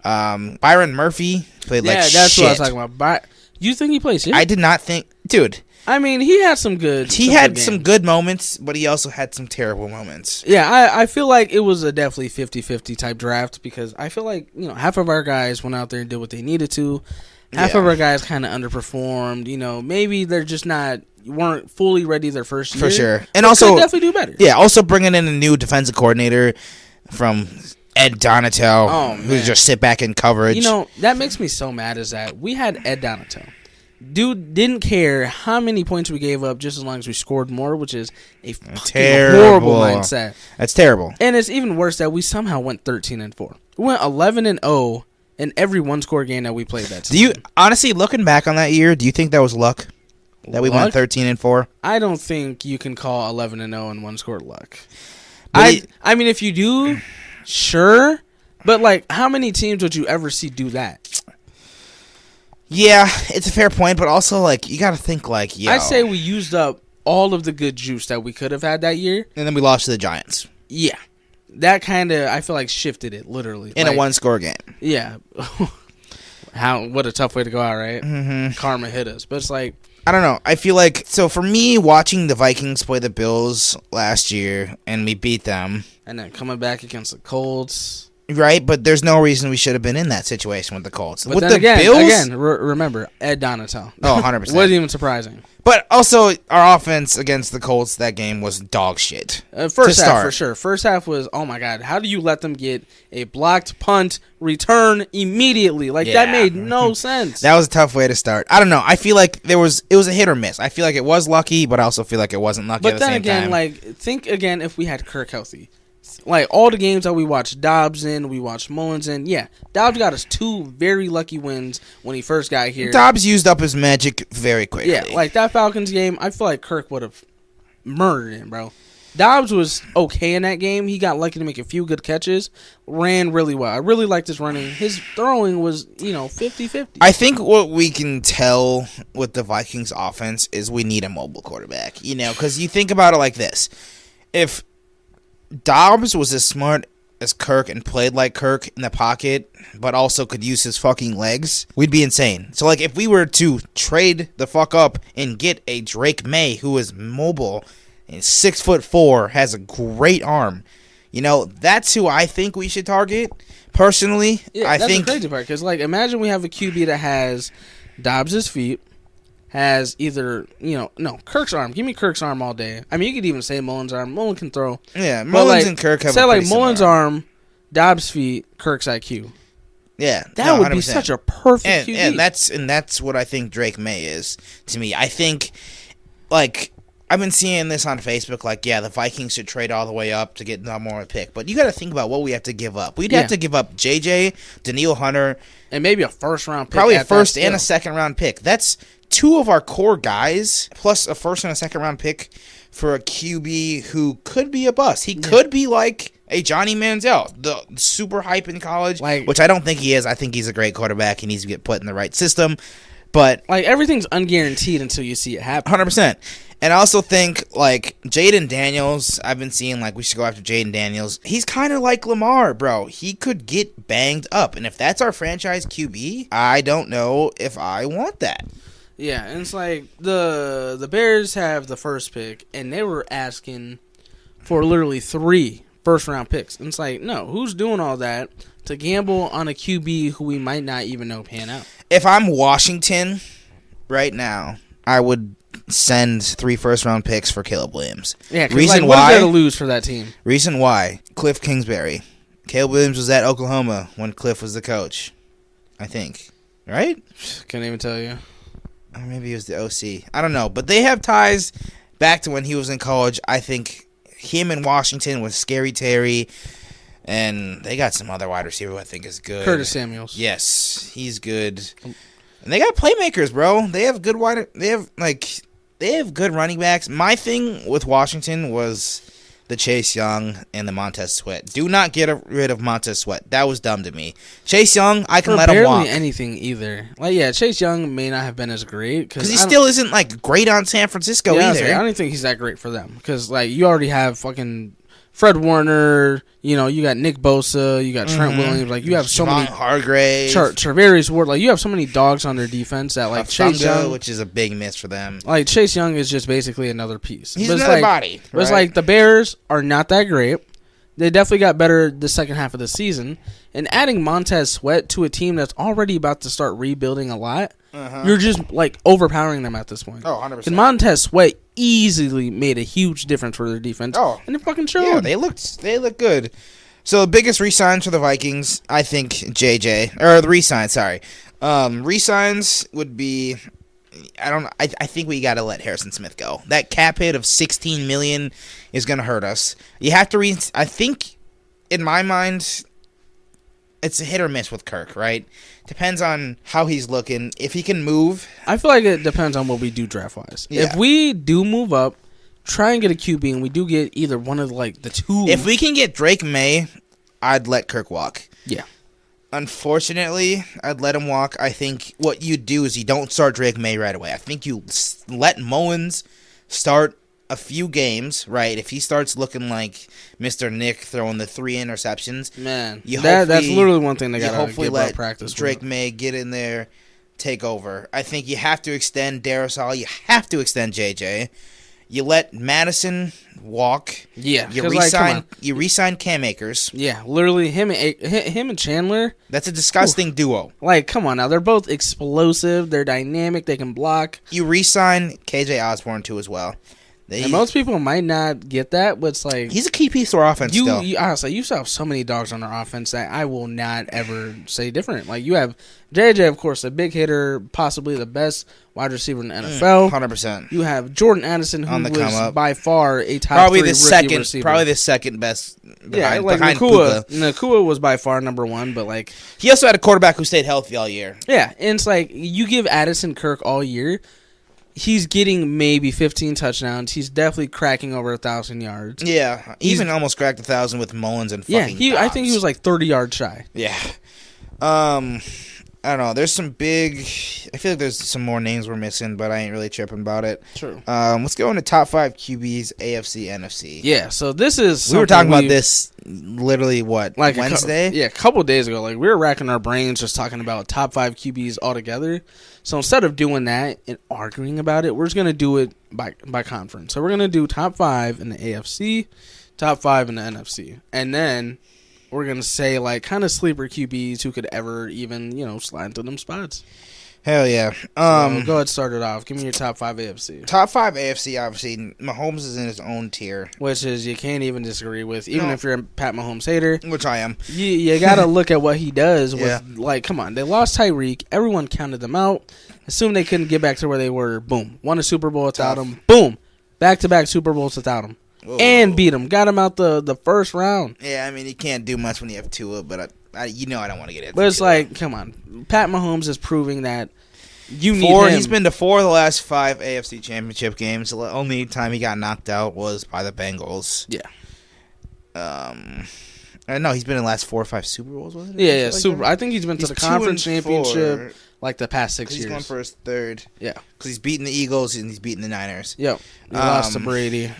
Byron Murphy played like shit. Yeah, that's what I was talking about. You think he plays shit? I did not think... Dude... I mean, he had some good... He had some good moments, but he also had some terrible moments. Yeah, I feel like it was a definitely 50-50 type draft because I feel like, half of our guys went out there and did what they needed to. Half of our guys kind of underperformed. Maybe they're just weren't fully ready their first year. For sure. And also... definitely do better. Yeah, also bringing in a new defensive coordinator from... Ed Donatel, who just sit back in coverage. That makes me so mad is that we had Ed Donatel. Dude didn't care how many points we gave up just as long as we scored more, which is a horrible mindset. That's terrible. And it's even worse that we somehow went 13-4. We went 11-0 in every one-score game that we played that season. Do you honestly, looking back on that year, do you think that was luck? That we went 13-4? I don't think you can call 11-0 in one-score luck. I mean, if you do, sure. But, like, how many teams would you ever see do that? Yeah, it's a fair point, but also, like, you got to think, like, I'd say we used up all of the good juice that we could have had that year. And then we lost to the Giants. Yeah. That kind of, I feel like, shifted it, literally. In a one-score game. Yeah. What a tough way to go out, right? Mm-hmm. Karma hit us. But it's like... I don't know. I feel like... So, for me, watching the Vikings play the Bills last year, and we beat them... And then coming back against the Colts... Right, but there's no reason we should have been in that situation with the Colts. But with then the Bills, remember, Ed Donatel. Oh, 100%. Wasn't even surprising. But also, our offense against the Colts that game was dog shit. First half, for sure. First half was, oh my God, how do you let them get a blocked punt return immediately? Like, that made no sense. That was a tough way to start. I don't know. I feel like it was a hit or miss. I feel like it was lucky, but I also feel like it wasn't lucky at the same time. But then again, think again if we had Kirk healthy. Like, all the games that we watched Dobbs in, we watched Mullins in. Yeah, Dobbs got us 2 very lucky wins when he first got here. Dobbs used up his magic very quickly. Yeah, like that Falcons game, I feel like Kirk would have murdered him, bro. Dobbs was okay in that game. He got lucky to make a few good catches. Ran really well. I really liked his running. His throwing was, 50-50. I think what we can tell with the Vikings offense is we need a mobile quarterback. Because you think about it like this. If Dobbs was as smart as Kirk and played like Kirk in the pocket, but also could use his fucking legs, we'd be insane. So, like, if we were to trade the fuck up and get a Drake May who is mobile and 6'4", has a great arm, that's who I think we should target. Personally, I think that's the crazy part. Because, like, imagine we have a QB that has Dobbs' feet, has either, Kirk's arm. Give me Kirk's arm all day. I mean, you could even say Mullins' arm. Mullins can throw. Yeah, Mullins and Kirk have say, a like, Mullins' arm, Dobbs' feet, Kirk's IQ. Yeah. That would be such a perfect QB. And that's what I think Drake May is to me. I think, like, I've been seeing this on Facebook, like, yeah, the Vikings should trade all the way up to get no more pick. But you got to think about what we have to give up. We'd have to give up JJ, Daniil Hunter. And maybe a first-round pick. Probably a first and a second-round pick. That's 2 of our core guys, plus a first and a second-round pick for a QB who could be a bust. He could be like a Johnny Manziel, the super hype in college, which I don't think he is. I think he's a great quarterback. He needs to get put in the right system. But everything's unguaranteed until you see it happen. 100%. And I also think, like, Jaden Daniels, I've been seeing, like, we should go after Jaden Daniels. He's kind of like Lamar, bro. He could get banged up. And if that's our franchise QB, I don't know if I want that. Yeah, and it's like the Bears have the first pick, and they were asking for literally 3 first-round picks. And it's like, no, who's doing all that to gamble on a QB who we might not even know pan out? If I'm Washington right now, I would send 3 first-round picks for Caleb Williams. Yeah, because what is there to lose for that team? Reason why, Cliff Kingsbury. Caleb Williams was at Oklahoma when Cliff was the coach, I think. Right? Can't even tell you. Or maybe he was the OC. I don't know. But they have ties back to when he was in college. I think him in Washington with Scary Terry. And they got some other wide receiver who I think is good. Curtis Samuels. Yes, he's good. And they got playmakers, bro. They have good they have good running backs. My thing with Washington was the Chase Young and the Montez Sweat. Do not get rid of Montez Sweat. That was dumb to me. Chase Young, I can let him walk. Barely anything either. Like, yeah, Chase Young may not have been as great because he still isn't like great on San Francisco either. I don't think he's that great for them because like you already have fucking Fred Warner. You got Nick Bosa. You got Trent Williams. Like you have so many Hargrave, Travarius Ward. Like you have so many dogs on their defense that like Chase Young, which is a big miss for them. Like Chase Young is just basically another piece. He's another body. But it's like the Bears are not that great. They definitely got better the second half of the season. And adding Montez Sweat to a team that's already about to start rebuilding a lot, you're just like overpowering them at this point. Oh, 100%. And Montez Sweat easily made a huge difference for their defense. Oh, and it fucking showed. Yeah, they look good. So the biggest re-signs for the Vikings, I think JJ or the re-signs. Sorry, re-signs would be. I think we got to let Harrison Smith go. That cap hit of $16 million is going to hurt us. You have to I think, in my mind, it's a hit or miss with Kirk, right? Depends on how he's looking. If he can move. I feel like it depends on what we do draft-wise. Yeah. If we do move up, try and get a QB, and we do get either one of like the 2. If we can get Drake May, I'd let Kirk walk. Yeah. Unfortunately, I'd let him walk. I think what you do is you don't start Drake May right away. I think you let Mullins start a few games, right? If he starts looking like Mr. Nick throwing the 3 interceptions, man, that's literally one thing they got to hopefully let practice. Drake May get in there, take over. I think you have to extend Darrisaw. You have to extend JJ. You let Madison walk. Yeah, You 'cause, re-sign Cam Akers. Yeah, literally him and Chandler. That's a disgusting duo. Like, come on now, they're both explosive. They're dynamic. They can block. You re-sign KJ Osborne too as well. And most people might not get that, but it's like he's a key piece to our offense. Honestly, you still have so many dogs on our offense that I will not ever say different. Like, you have JJ, of course, a big hitter, possibly the best wide receiver in the NFL. 100%. You have Jordan Addison, who was by far a top probably three rookie receiver. Probably the second best. Behind Nakua. Nakua was by far number one, but like he also had a quarterback who stayed healthy all year. Yeah, and it's like you give Addison Kirk all year. He's getting maybe 15 touchdowns. He's definitely cracking over 1,000 yards. Yeah, even almost cracked 1,000 with Mullins and fucking. Yeah, I think he was like 30 yards shy. Yeah, I don't know. There's some big. I feel like there's some more names we're missing, but I ain't really tripping about it. True. Let's go into top 5 QBs, AFC, NFC. Yeah. So this is. We were talking about this literally like Wednesday. A couple days ago. Like, we were racking our brains just talking about top 5 QBs altogether. So instead of doing that and arguing about it, we're just gonna do it by conference. So we're gonna do top 5 in the AFC, top 5 in the NFC, and then we're going to say, like, kind of sleeper QBs who could ever even, slide into them spots. Hell yeah. So go ahead and start it off. Give me your top 5 AFC. Top 5 AFC, obviously, Mahomes is in his own tier. Which is, you can't even disagree with, even if you're a Pat Mahomes hater. Which I am. You got to look at what he does. Like, come on. They lost Tyreek. Everyone counted them out. Assumed they couldn't get back to where they were. Boom. Won a Super Bowl without him. Boom. Back-to-back Super Bowls without him. Whoa. And beat him. Got him out the first round. Yeah, I mean, you can't do much when you have Tua, but I don't want to get into it. But it's like, come on. Pat Mahomes is proving that you need him. He's been to 4 of the last 5 AFC Championship games. The only time he got knocked out was by the Bengals. Yeah. No, he's been in the last 4 or 5 Super Bowls, wasn't he? Yeah, Super. I think he's been to the conference championship like the past 6 years. He's going for his 3rd. Yeah. Because he's beating the Eagles and he's beating the Niners. Yep. He lost to Brady.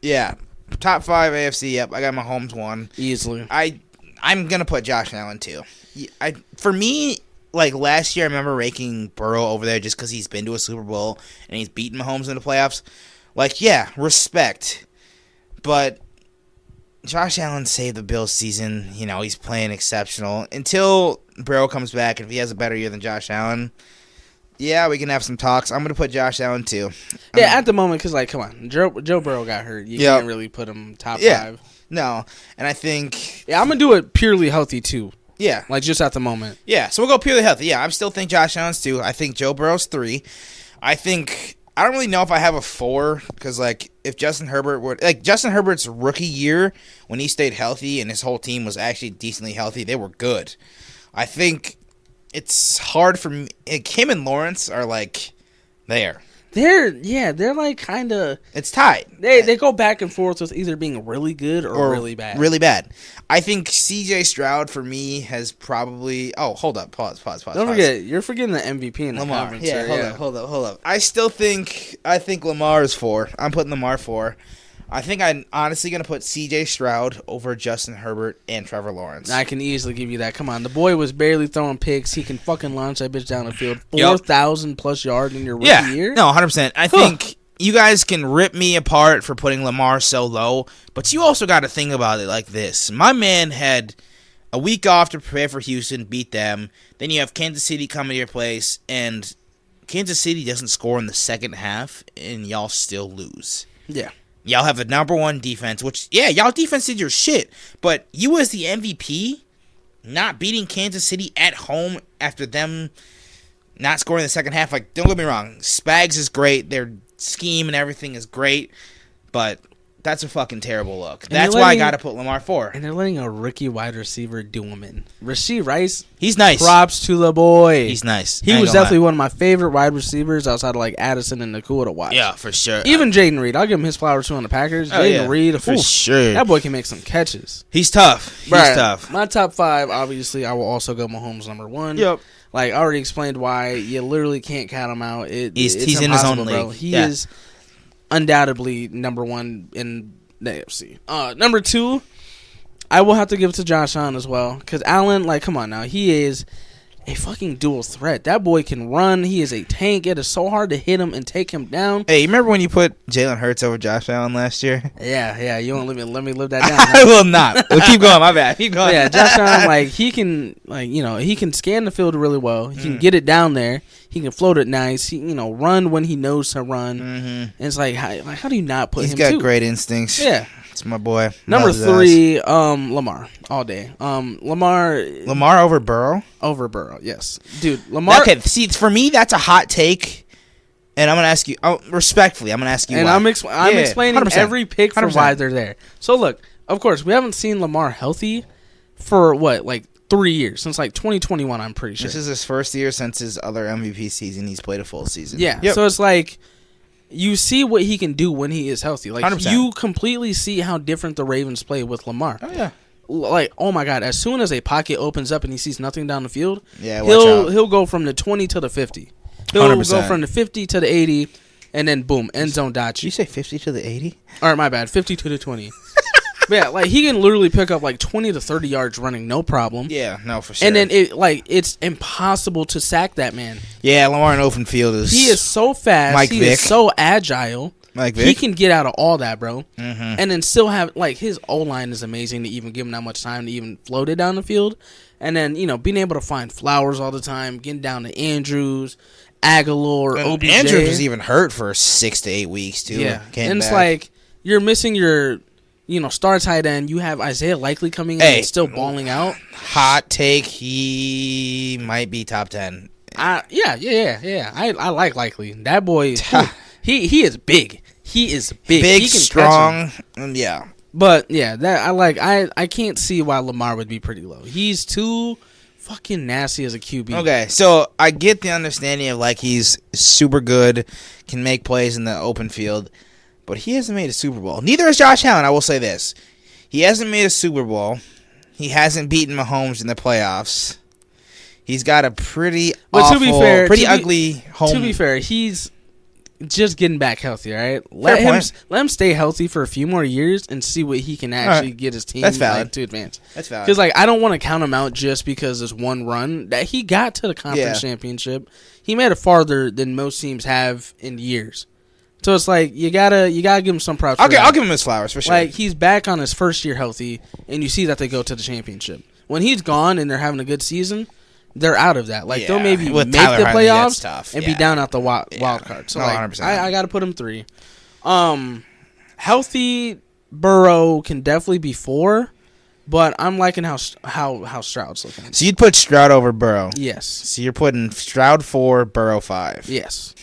Yeah. Top 5 AFC, yep. I got Mahomes 1. Easily. I'm going to put Josh Allen 2. For me, like last year, I remember ranking Burrow over there just because he's been to a Super Bowl and he's beaten Mahomes in the playoffs. Like, yeah, respect. But Josh Allen saved the Bills season. He's playing exceptional. Until Burrow comes back, and if he has a better year than Josh Allen, yeah, we can have some talks. I'm going to put Josh Allen, too. Yeah, at the moment, because, like, come on. Joe Burrow got hurt. You can't really put him top 5. No, and I think... Yeah, I'm going to do it purely healthy, too. Yeah. Like, just at the moment. Yeah, so we'll go purely healthy. Yeah, I still think Josh Allen's 2. I think Joe Burrow's 3. I don't really know if I have a 4, because, like, if Justin Herbert were... Like, Justin Herbert's rookie year, when he stayed healthy and his whole team was actually decently healthy, they were good. I think... It's hard for me. Him and Lawrence are like there. They're like kind of. It's tied. They go back and forth with either being really good or really bad. Really bad. I think C.J. Stroud for me has probably. Oh, hold up. Pause. Don't forget, you're forgetting the MVP in the Lamar. conference. Hold up. I think Lamar is 4. I'm putting Lamar 4. I think I'm honestly going to put C.J. Stroud over Justin Herbert and Trevor Lawrence. I can easily give you that. Come on. The boy was barely throwing picks. He can fucking launch that bitch down the field. 4,000 plus yards in your rookie year? No, 100%. I think you guys can rip me apart for putting Lamar so low, but you also got to think about it like this. My man had a week off to prepare for Houston, beat them. Then you have Kansas City coming to your place, and Kansas City doesn't score in the second half, and y'all still lose. Yeah. Y'all have the number 1 defense, which, yeah, y'all defense did your shit. But you as the MVP, not beating Kansas City at home after them not scoring in the second half. Like, don't get me wrong. Spags is great. Their scheme and everything is great. But that's a fucking terrible look. That's why I got to put Lamar 4. And they're letting a rookie wide receiver do him in. Rashee Rice. He's nice. Props to the boy. He's nice. He was definitely one of my favorite wide receivers outside of like Addison and Nakua to watch. Yeah, for sure. Even Jaden Reed. I'll give him his flowers too on the Packers. Jaden Reed. For sure. That boy can make some catches. He's tough. He's tough. My top 5, obviously, I will also go Mahomes number 1. Yep. Like, I already explained why you literally can't count him out. He's in his own league. Bro. He is undoubtedly number 1 in the AFC. Number 2, I will have to give it to Josh Allen as well. Because Allen, like, come on now. He is a fucking dual threat. That boy can run. He is a tank. It is so hard to hit him and take him down. Hey, you remember when you put Jalen Hurts over Josh Allen last year? Yeah. You won't let me live that down. I will not. Well, keep going. My bad. Keep going. Yeah, Josh Allen, he can, he can scan the field really well. He can get it down there. He can float it nice. He, run when he knows to run. Mm-hmm. And it's how do you not put him? He's got great instincts. Yeah. It's my boy. Number 3, Lamar, all day. Lamar over Burrow? Over Burrow, yes. Dude, Lamar. Okay, see, for me, that's a hot take. And I'm going to ask you, respectfully, I'm going to ask you and why. I'm explaining 100%. every pick for 100%. why they're there. So, look, of course, we haven't seen Lamar healthy for, 3 years. Since, 2021, I'm pretty sure. This is his first year since his other MVP season. He's played a full season. Yeah, yep. So it's you see what he can do when he is healthy. 100%. You completely see how different the Ravens play with Lamar. Oh, yeah. Oh my God, as soon as a pocket opens up and he sees nothing down the field, he'll go from the 20 to the 50. He'll 100%. go from the 50 to the 80, and then boom, end zone dot. Did you say 50 to the 80? All right, my bad, 50 to the 20. But yeah, he can literally pick up 20 to 30 yards running, no problem. Yeah, no, for sure. And then it's impossible to sack that man. Yeah, Lamar in open field He is so fast. He is so agile. Mike Vick. He can get out of all that, bro. Mm-hmm. And then still have, his O-line is amazing to even give him that much time to even float it down the field. And then, being able to find Flowers all the time, getting down to Andrews, Aguilar, OBJ. Andrews was even hurt for 6 to 8 weeks, too. Yeah. And it's you're missing your, star tight end. You have Isaiah Likely coming in and still balling out. Hot take, he might be top 10. Yeah. I like Likely. That boy, he is big. He is big. Big, he can strong, yeah. But yeah, that I can't see why Lamar would be pretty low. He's too fucking nasty as a QB. Okay, so I get the understanding of he's super good, can make plays in the open field, but he hasn't made a Super Bowl. Neither has Josh Allen. I will say this: he hasn't made a Super Bowl. He hasn't beaten Mahomes in the playoffs. He's got a pretty ugly home. To be fair, he's just getting back healthy, all right? Let him stay healthy for a few more years and see what he can actually get his team to advance. That's valid. Because I don't want to count him out just because this one run that he got to the conference championship. He made it farther than most teams have in years. So it's you gotta give him some props. I'll give him his flowers for sure. He's back on his first year healthy, and you see that they go to the championship. When he's gone and they're having a good season, they're out of that. They'll maybe make the playoffs and be down at the wild card. So 100%. I got to put him 3. Healthy Burrow can definitely be 4, but I'm liking how Stroud's looking. So you'd put Stroud over Burrow? Yes. So you're putting Stroud 4, Burrow 5? Yes.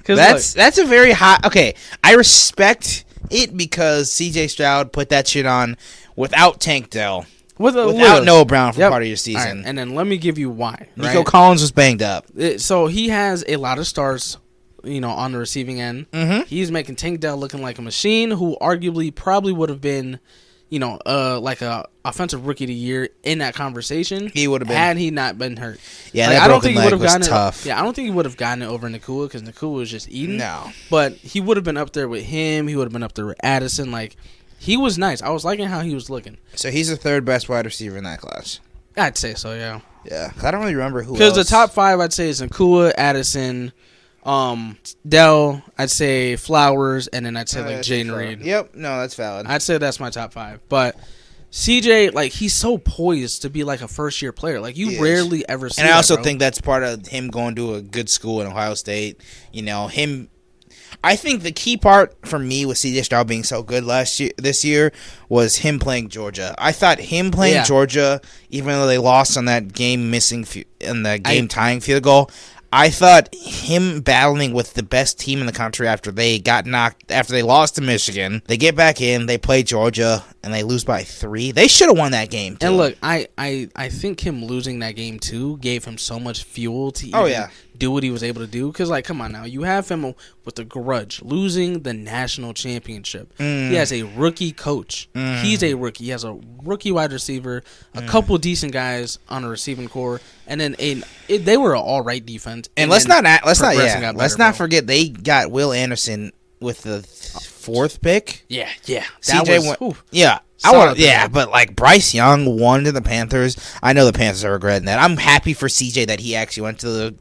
That's a very high. Okay, I respect it because C.J. Stroud put that shit on without Tank Dell. Without Noah Brown for part of your season. Right. And then let me give you why. Nico Collins was banged up. So he has a lot of stars, on the receiving end. Mm-hmm. He's making Tank Dell looking like a machine who arguably probably would have been, a offensive rookie of the year in that conversation. He would have been. Had he not been hurt. Yeah, that broken leg was tough. I don't think he would have gotten it over Nakua because Nakua was just eating. No. But he would have been up there with him. He would have been up there with Addison. He was nice. I was liking how he was looking. So he's the 3rd best wide receiver in that class. I'd say so, yeah. Yeah, I don't really remember who else. Because the top 5, I'd say, is Nakua, Addison, Dell, I'd say Flowers, and then I'd say Jaden Reed. Yep, no, that's valid. I'd say that's my top 5. But CJ, he's so poised to be a first-year player. You rarely ever see that, and I also bro. think that's part of him going to a good school in Ohio State. I think the key part for me with C.J. Stroud being so good this year was him playing Georgia. I thought him playing Georgia, even though they lost on that game tying field goal, I thought him battling with the best team in the country after they lost to Michigan, they get back in, they play Georgia, and they lose by 3. They should have won that game, too. And look, I think him losing that game, too, gave him so much fuel to do what he was able to do. Because, come on now. You have him with a grudge, losing the national championship. He has a rookie coach. He's a rookie. He has a rookie wide receiver, a couple decent guys on a receiving core, and then they were an all-right defense. And let's not forget they got Will Anderson with the 4th pick. Yeah. CJ But like Bryce Young won to the Panthers. I know the Panthers are regretting that. I'm happy for CJ that he actually went to the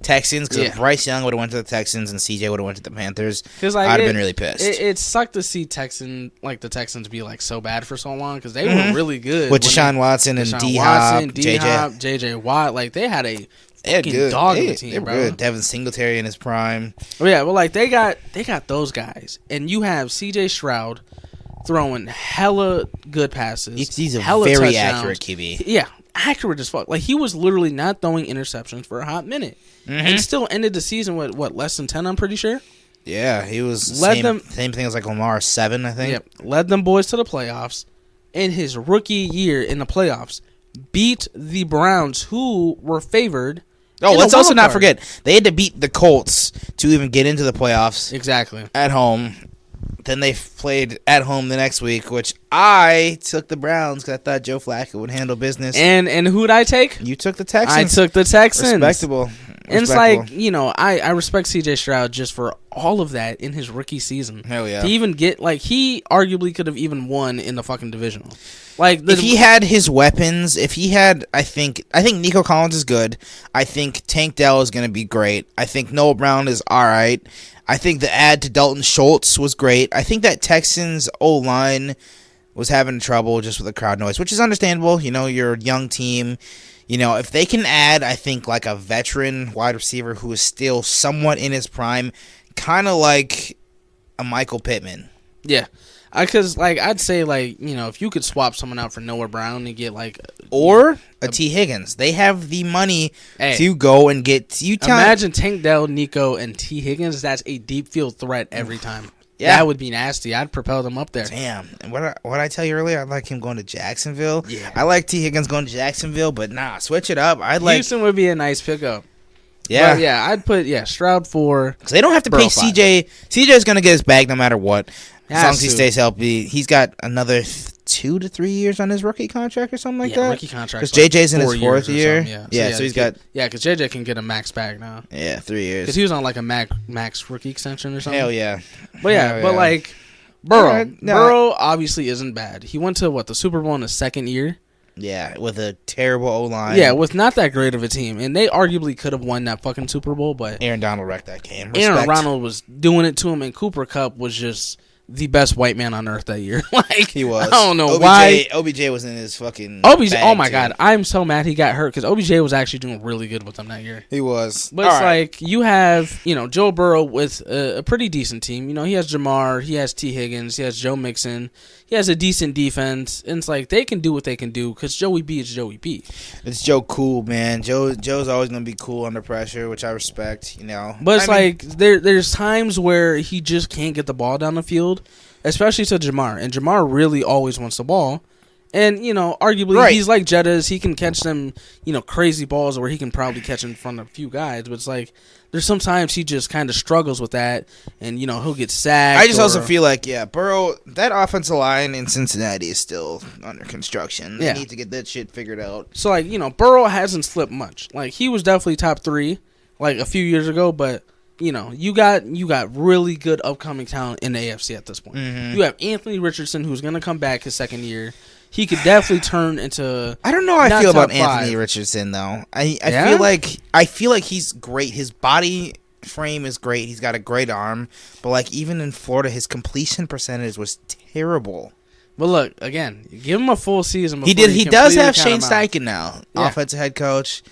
Texans, because if Bryce Young would have went to the Texans and CJ would have went to the Panthers, I'd have been really pissed. It sucked to see the Texans be like so bad for so long, because they were really good with Deshaun Watson and D-Hop, JJ Watt. Like they had a fucking dog in the team, they were bro. Good. Devin Singletary in his prime. Oh, yeah, well, like they got those guys, and you have CJ Stroud throwing hella good passes. He's a hella very touchdowns. accurate QB. Yeah, accurate as fuck. Like he was literally not throwing interceptions for a hot minute, and still ended the season with what, less than 10? I'm pretty sure. Yeah, he was same thing as like Lamar, 7, I think. Yep, led them boys to the playoffs. In his rookie year in the playoffs, beat the Browns, who were favored. Oh, let's also not forget, they had to beat the Colts to even get into the playoffs. Exactly. At home. Then they played at home the next week, which I took the Browns because I thought Joe Flacco would handle business. And who'd I take? You took the Texans. I took the Texans. Respectable. And it's like, I respect CJ Stroud just for all of that in his rookie season. Hell yeah. To even get, like, he arguably could have even won in the fucking divisional. Like, if he had his weapons, I think Nico Collins is good. I think Tank Dell is going to be great. I think Noah Brown is all right. I think the add to Dalton Schultz was great. I think that Texans O-line was having trouble just with the crowd noise, which is understandable. You're a young team. If they can add, I think, like a veteran wide receiver who is still somewhat in his prime, kind of like a Michael Pittman. Yeah. Because, I'd say, if you could swap someone out for Noah Brown and get, Or a T. Higgins. They have the money to go and get... Imagine Tank Dell, Nico, and T. Higgins. That's a deep field threat every time. Yeah. That would be nasty. I'd propel them up there. Damn. And what I tell you earlier, I'd like him going to Jacksonville. Yeah. I like T. Higgins going to Jacksonville, but nah, switch it up. Houston would be a nice pickup. Yeah. But yeah, I'd put Stroud for... Because they don't have to pay CJ. CJ's going to get his bag no matter what. As long as he stays healthy. He's got another 2 to 3 years on his rookie contract or something like that. Yeah, rookie contract. Because JJ's in his 4th year. So he's got... Yeah, because JJ can get a max bag now. Yeah, 3 years. Because he was on a max rookie extension or something. Hell yeah. But Burrow obviously isn't bad. He went to, the Super Bowl in his 2nd year? Yeah, with a terrible O-line. Yeah, with not that great of a team. And they arguably could have won that fucking Super Bowl, but... Aaron Donald wrecked that game. Aaron Donald was doing it to him, and Cooper Kupp was just... the best white man on earth that year. He was. I don't know why. OBJ was in his fucking OBJ. Oh my god, I'm so mad he got hurt because OBJ was actually doing really good with them that year. He was. But it's you have Joe Burrow with a pretty decent team. He has Jamar, he has T. Higgins, he has Joe Mixon, he has a decent defense, and it's they can do what they can do because Joey B is Joey B. It's Joe cool, man. Joe's always gonna be cool under pressure, which I respect. But it's there's times where he just can't get the ball down the field. Especially to Jamar. And Jamar really always wants the ball. And, arguably, he's like Jettas. He can catch them, crazy balls where he can probably catch in front of a few guys. But it's there's sometimes he just kind of struggles with that. And, he'll get sacked. I just also feel like, Burrow, that offensive line in Cincinnati is still under construction. They need to get that shit figured out. So, Burrow hasn't slipped much. He was definitely top 3, a few years ago. But... you got really good upcoming talent in the AFC at this point. Mm-hmm. You have Anthony Richardson, who's going to come back his 2nd year. He could definitely turn into... I don't know how I feel about Anthony Richardson, though. I feel like he's great. His body frame is great. He's got a great arm. But, even in Florida, his completion percentage was terrible. But look, again, give him a full season. He does have Shane Steichen now, offensive head coach.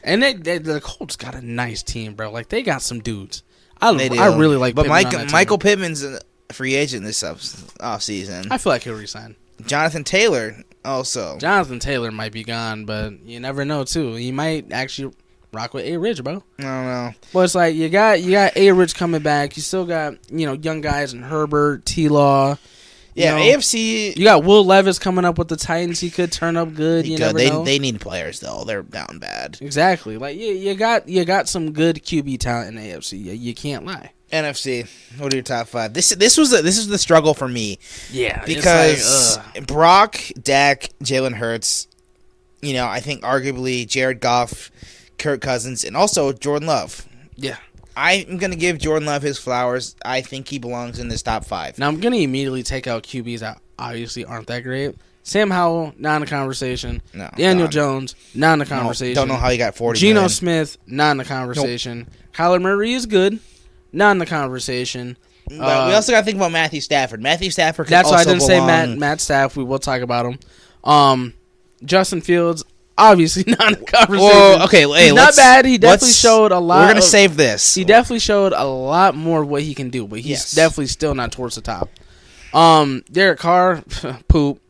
And the Colts got a nice team, bro. They got some dudes. I really like. But Michael Pittman's a free agent this offseason. I feel like he'll resign. Jonathan Taylor also. Jonathan Taylor might be gone, but you never know too. He might actually rock with A. Rich, bro. I don't know. But it's you got A. Rich coming back. You still got young guys in Herbert, T-Law. Yeah, AFC. You got Will Levis coming up with the Titans. He could turn up good. Never know. They need players though. They're down bad. Exactly. You got some good QB talent in the AFC. You can't lie. NFC. What are your top 5? This was the struggle for me. Yeah, because Brock, Dak, Jalen Hurts. I think arguably Jared Goff, Kirk Cousins, and also Jordan Love. Yeah. I'm going to give Jordan Love his flowers. I think he belongs in this top 5. Now, I'm going to immediately take out QBs obviously aren't that great. Sam Howell, not in the conversation. No, Daniel God. Jones, not in the conversation. Don't know how he got 40 Geno million. Smith, not in the conversation. Kyler Murray is good, not in the conversation. But we also got to think about Matthew Stafford. Matthew Stafford could That's why I also didn't say belong- Matt Staff. We will talk about him. Justin Fields, obviously not in the conversation. Well, okay, hey, he's not bad. He definitely showed a lot. We're going to save this. He definitely showed a lot more of what he can do, but he's definitely still not towards the top. Derek Carr, poop.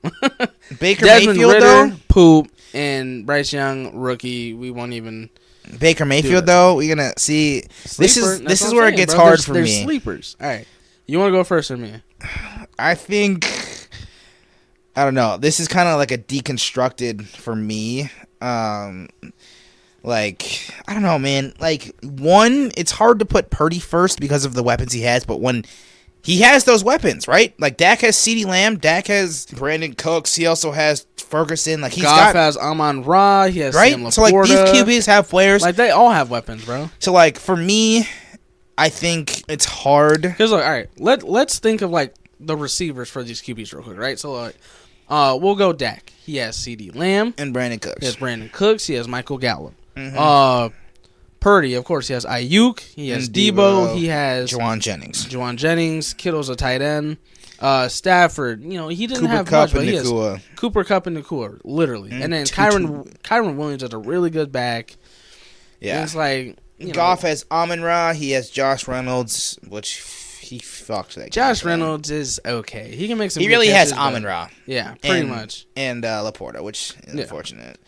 Baker Desmond Mayfield, Ritter, though? poop. And Bryce Young, rookie. We won't even. Baker Mayfield, though, we're going to see. This is where it gets bro. hard for There's me. Sleepers. All right. You want to go first or me? I think, I don't know. This is kind of like a deconstructed for me. Like, I don't know, man. Like, one, it's hard to put Purdy first because of the weapons he has, but when he has those weapons, right? Like, Dak has CeeDee Lamb, Dak has Brandon Cooks, he also has Ferguson. Like, Goff has Amon-Ra, he has right? Sam Laporta. So, like, these QBs have players. Like, they all have weapons, bro. So, like, for me, I think it's hard. Because, like, all right, let's think of, like, the receivers for these QBs real quick, right? So, like, we'll go Dak. He has CeeDee Lamb. And Brandon Cooks. He has Brandon Cooks. He has Michael Gallup. Mm-hmm. Purdy, of course, he has Ayuk. He has Debo. He has Juwan Jennings. Kittle's a tight end. Stafford, he didn't have Kupp much, but and he has Nakua. Cooper Kupp and Nakua, literally. And then Kyron Williams is a really good back. Yeah. And it's like, Goff has Amon-Ra. He has Josh Reynolds, which he fucked that. Josh Reynolds is okay. He can make some. He really has catches, Amon-Ra. Yeah, pretty much. And Laporta, which is unfortunate.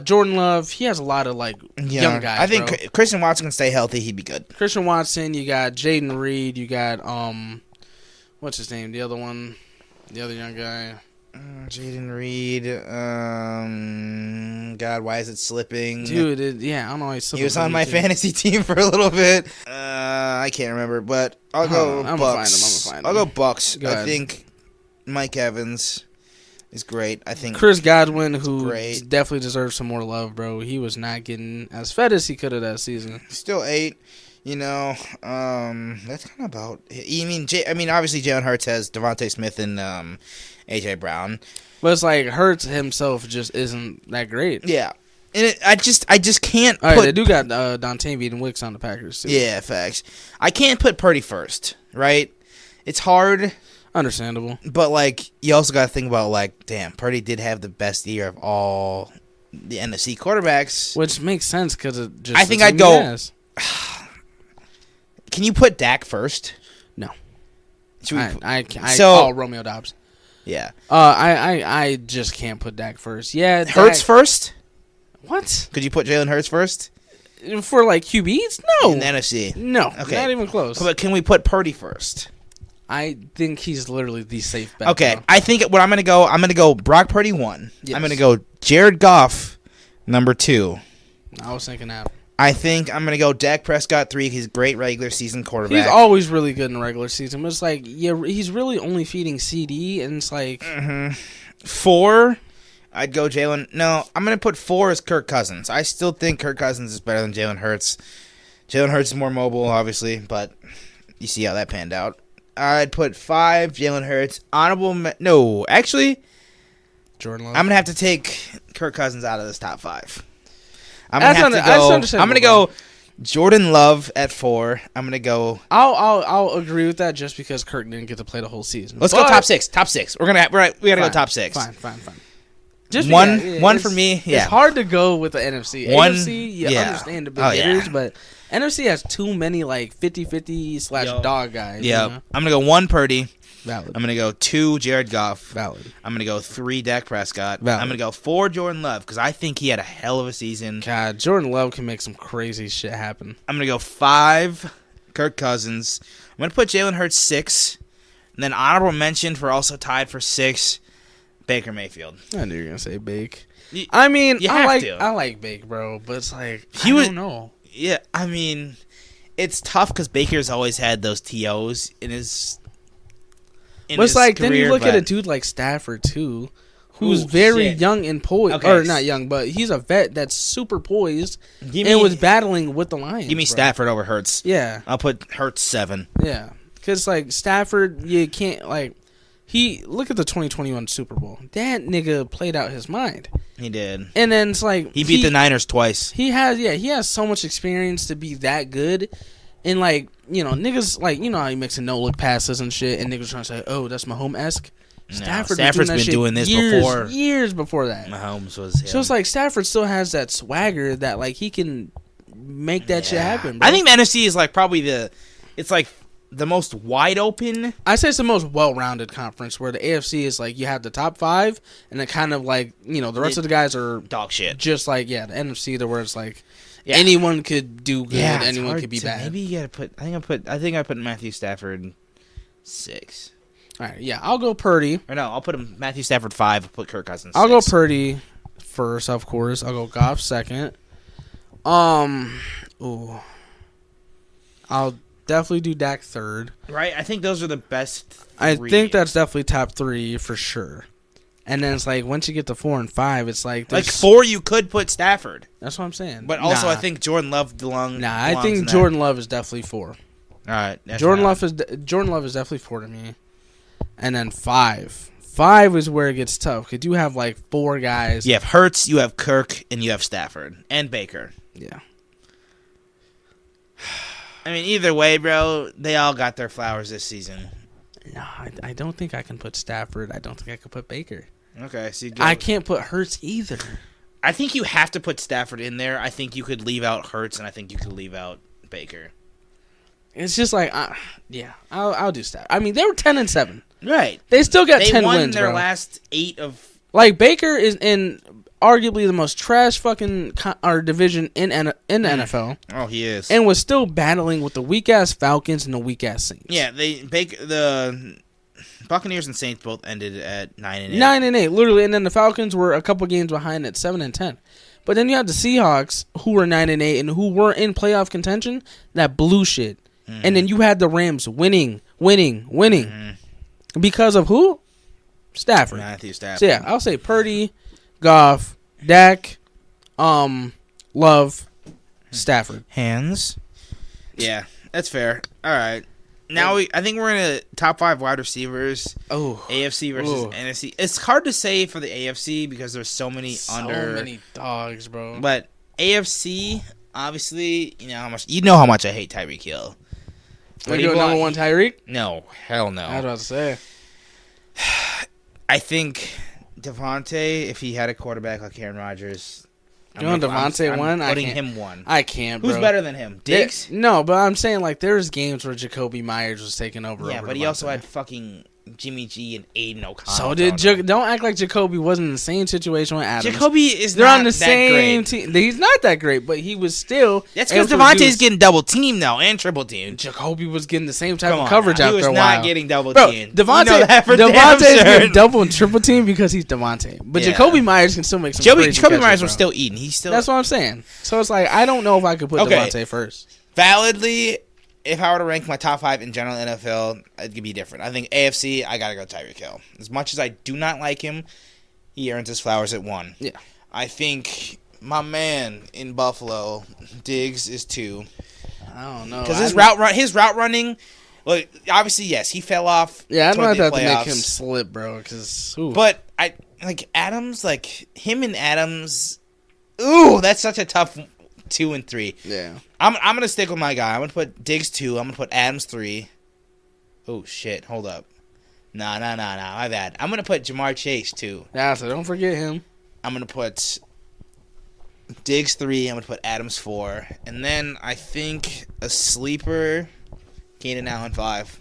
Jordan Love, he has a lot of young guys. I think Christian Watson can stay healthy. He'd be good. Christian Watson, you got Jaden Reed, you got what's his name? The other one, the other young guy. Jaden Reed. God, why is it slipping? Dude, I don't know. He was on my fantasy team for a little bit. I can't remember, but I'll go I'm Bucks. Gonna find him. I'll go Bucks. Go I think Mike Evans is great. I think Chris Godwin, who definitely deserves some more love, bro. He was not getting as fed as he could have that season. Still 8. That's kind of about. I mean, obviously Jalen Hurts has Devontae Smith and AJ Brown, but it's like Hurts himself just isn't that great. Yeah, and I just can't. All right, they do got Dontavian Wicks on the Packers too. Yeah, facts. I can't put Purdy first, right? It's hard. Understandable, but like you also got to think about damn, Purdy did have the best year of all the NFC quarterbacks, which makes sense because I think I'd go. Can you put Dak first? No. So Romeo Dobbs. Yeah. I just can't put Dak first. Yeah. Hurts first? What? Could you put Jalen Hurts first? For QBs? No. In the NFC? No. Okay. Not even close. But can we put Purdy first? I think he's literally the safe bet. Okay. Though. I think what I'm going to go Brock Purdy 1. Yes. I'm going to go Jared Goff number 2. I was thinking that. I think I'm going to go Dak Prescott 3. He's a great regular season quarterback. He's always really good in the regular season. But it's like, he's really only feeding CD, and it's like... 4, I'd go Jalen... No, I'm going to put 4 as Kirk Cousins. I still think Kirk Cousins is better than Jalen Hurts. Jalen Hurts is more mobile, obviously, but you see how that panned out. I'd put 5, Jalen Hurts. No, actually... Jordan Love. I'm going to have to take Kirk Cousins out of this top 5. I'm gonna go Jordan Love at 4. I'm gonna go. I'll agree with that just because Kirk didn't get to play the whole season. Let's go top 6. Top 6. We gotta go top 6. Fine. Just one for me. Yeah, it's hard to go with the NFC. NFC, you understand the big hitters, but NFC has too many 50-50 / dog guys. Yeah, I'm gonna go 1 Purdy. Valid. I'm going to go 2 Jared Goff. Valid. I'm going to go 3 Dak Prescott. Valid. I'm going to go 4 Jordan Love because I think he had a hell of a season. God, Jordan Love can make some crazy shit happen. I'm going to go 5 Kirk Cousins. I'm going to put Jalen Hurts 6. And then honorable mention for also tied for 6, Baker Mayfield. I knew you were going to say Bake. I like Bake, bro, but it's like, I don't know. Yeah, I mean, it's tough because Baker's always had those TOs in his... But it's like, then you look at a dude like Stafford, too, who's very young and poised. Okay. Or not young, but he's a vet that's super poised and was battling with the Lions. Give me Stafford over Hurts. Yeah. I'll put Hurts 7. Yeah. Because, Stafford, you can't, Look at the 2021 Super Bowl. That nigga played out his mind. He did. And then it's like he beat the Niners twice. He has so much experience to be that good. And like, niggas like, how you mixing no look passes and shit, and niggas trying to say, "Oh, that's Mahomes-esque." Stafford's been doing this before. Years before that. Mahomes was him. So it's like Stafford still has that swagger that like he can make that shit happen, bro. I think the NFC is like probably the most wide open. I say it's the most well-rounded conference, where the AFC is like you have the top 5, and then kind of like the rest of the guys are dog shit. Just like the NFC, where it's like anyone could do good, anyone could be bad. Maybe you gotta put. I think I put Matthew Stafford 6. All right, yeah, I'll go Purdy. Or no, I'll put him Matthew Stafford 5. I'll put Kirk Cousins 6. I'll go Purdy first, of course. I'll go Goff second. I'll definitely do Dak third. Right, I think those are the best 3. I think that's definitely top 3 for sure. And then it's like once you get to 4 and 5, it's like 4 you could put Stafford. That's what I'm saying. But also I think Jordan Love belongs. I think Jordan Love is definitely 4. All right, Jordan Love is definitely 4 to me. And then 5. 5 is where it gets tough because you have like 4 guys. You have Hurts, you have Kirk, and you have Stafford and Baker. Yeah. I mean, either way, bro, they all got their flowers this season. No, I don't think I can put Stafford. I don't think I could put Baker. Okay, so I can't put Hurts either. I think you have to put Stafford in there. I think you could leave out Hurts, and I think you could leave out Baker. It's just like, I'll do Stafford. I mean, they were 10-7. Right. They still got 10 wins, They won their bro. last 8 of... Like, Baker is in arguably the most trash fucking division in the NFL. Oh, he is. And was still battling with the weak-ass Falcons and the weak-ass Saints. Yeah, the Buccaneers and Saints both ended at 9-8. 9-8, literally. And then the Falcons were a couple games behind at 7-10. But then you have the Seahawks, who were 9-8 and who were in playoff contention, that blew shit. Mm-hmm. And then you had the Rams winning. Mm-hmm. Because of who? Stafford. Matthew Stafford. So yeah, I'll say Purdy, Goff, Dak, Love, Stafford. Hands. Yeah, that's fair. All right. Now I think we're in a top 5 wide receivers. Oh, AFC versus NFC. It's hard to say for the AFC because there's so many dogs, bro. But AFC, obviously, you know how much I hate Tyreek Hill. Are you number 1 Tyreek? No, hell no. I was about to say. I think Devontae, if he had a quarterback like Aaron Rodgers, Devontae won. Putting him 1. I can't. Bro. Who's better than him? Diggs? No, but I'm saying like there's games where Jacoby Myers was taking over. Yeah, but he also had fucking Jimmy G and Aiden O'Connell. So did don't act like Jacoby wasn't in the same situation with Adams. Jacoby is They're not on the that same great. team. He's not that great, but he was still. That's because Devontae's getting double teamed now and triple teamed. Jacoby was getting the same type of coverage after a while. He was not getting double teamed. Devontae's getting double and triple teamed because he's Devontae. But Jacoby Myers can still make some crazy Jacoby catches, Myers bro. was still eating. He's still. That's what I'm saying. So it's like I don't know if I could put Devontae first. Validly, if I were to rank my top 5 in general NFL, it could be different. I think AFC, I gotta go Tyreek Hill. As much as I do not like him, he earns his flowers at 1. Yeah. I think my man in Buffalo, Diggs, is 2. I don't know Because his route running. Well, obviously, yes, he fell off. Yeah, I might have playoffs. to make him slip, bro. But I like Adams, like him and Adams. Ooh, that's such a tough 2 and 3. Yeah. I'm gonna stick with my guy. I'm gonna put Diggs 2. I'm gonna put Adams 3. Oh shit! Hold up. Nah. My bad. I'm gonna put Jamar Chase 2. Yeah, so don't forget him. I'm gonna put Diggs 3. I'm gonna put Adams 4, and then I think a sleeper, Keenan Allen 5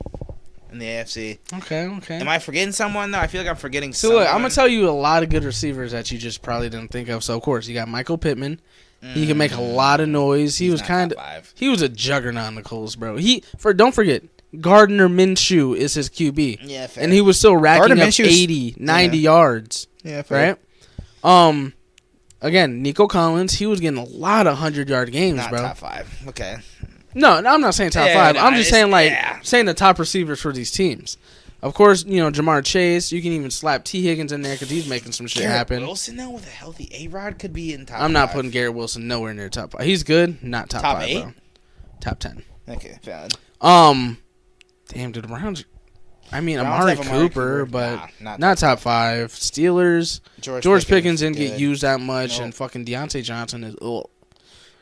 in the AFC. Okay. Am I forgetting someone though? I feel like I'm forgetting. So look, I'm gonna tell you a lot of good receivers that you just probably didn't think of. So of course you got Michael Pittman. He can make a lot of noise. He was a juggernaut in the Colts, bro. Don't forget, Gardner Minshew is his QB. Yeah, fair. And he was still racking up 80, 90 yards. Yeah, fair. Right? Again, Nico Collins, he was getting a lot of 100-yard games, Not bro. top 5. Okay. No, I'm not saying top 5. No, I'm just saying saying the top receivers for these teams. Of course, Jamar Chase. You can even slap T. Higgins in there because he's making some shit happen. Wilson, though, with a healthy A-Rod, could be in top 5. I'm not putting Garrett Wilson nowhere near top 5. He's good, not top 5, 8? bro. Top 10. Okay, valid. Damn, dude, the Browns. I mean, Browns Amari have Cooper, but not top 5. Steelers, George Pickens didn't get used that much, and fucking Deontay Johnson is.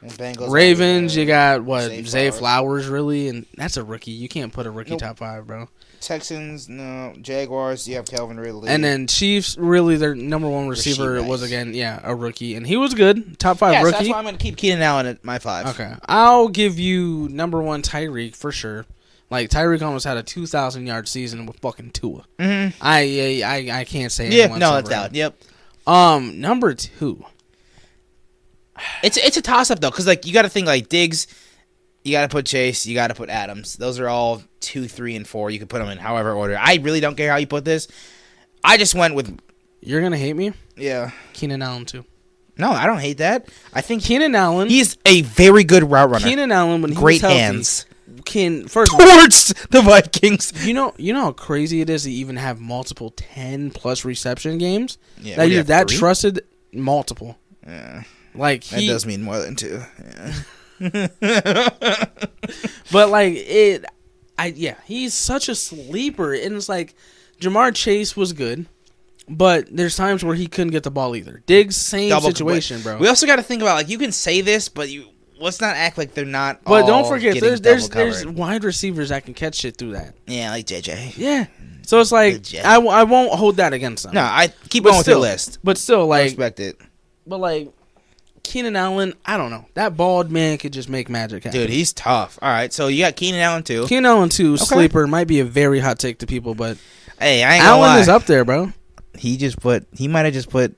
Bengals, Ravens, you got Zay Flowers, really, and that's a rookie. You can't put a rookie top 5, bro. Texans, no. Jaguars, you have Calvin Ridley. And then Chiefs, really, their number 1 receiver was again, a rookie, and he was good, top 5 rookie. That's why I'm gonna keep Keenan Allen at my 5. Okay, I'll give you number 1 Tyreek for sure. Like Tyreek almost had a 2,000-yard season with fucking Tua. Mm-hmm. I can't say. That's out. Yep. Number 2. It's a toss up though, because like you got to think like Diggs, you got to put Chase, you got to put Adams. Those are all 2, 3, and 4. You can put them in however order. I really don't care how you put this. I just went with. You're gonna hate me. Yeah. Keenan Allen too. No, I don't hate that. I think Keenan Allen. He's a very good route runner. Keenan Allen, when he great was healthy, hands. First Towards the Vikings. You know how crazy it is to even have multiple 10+ reception games. Yeah, that you're that 3? Trusted. Multiple. Yeah. Like that does mean more than 2. Yeah. But like he's such a sleeper, and it's like Jamar Chase was good, but there's times where he couldn't get the ball either. Diggs, same situation, bro. We also got to think about like you can say this, but let's not act like they're not. But don't forget, there's wide receivers that can catch shit through that. Yeah, like JJ. Yeah. So it's like I won't hold that against them. No, I keep going with your list. But still, like, I respect it. But like Keenan Allen, I don't know. That bald man could just make magic happen. Dude, he's tough. All right, so you got Keenan Allen too. Keenan Allen too, okay. Sleeper. Might be a very hot take to people, but hey, I ain't gonna lie. Allen is up there, bro. He might have just put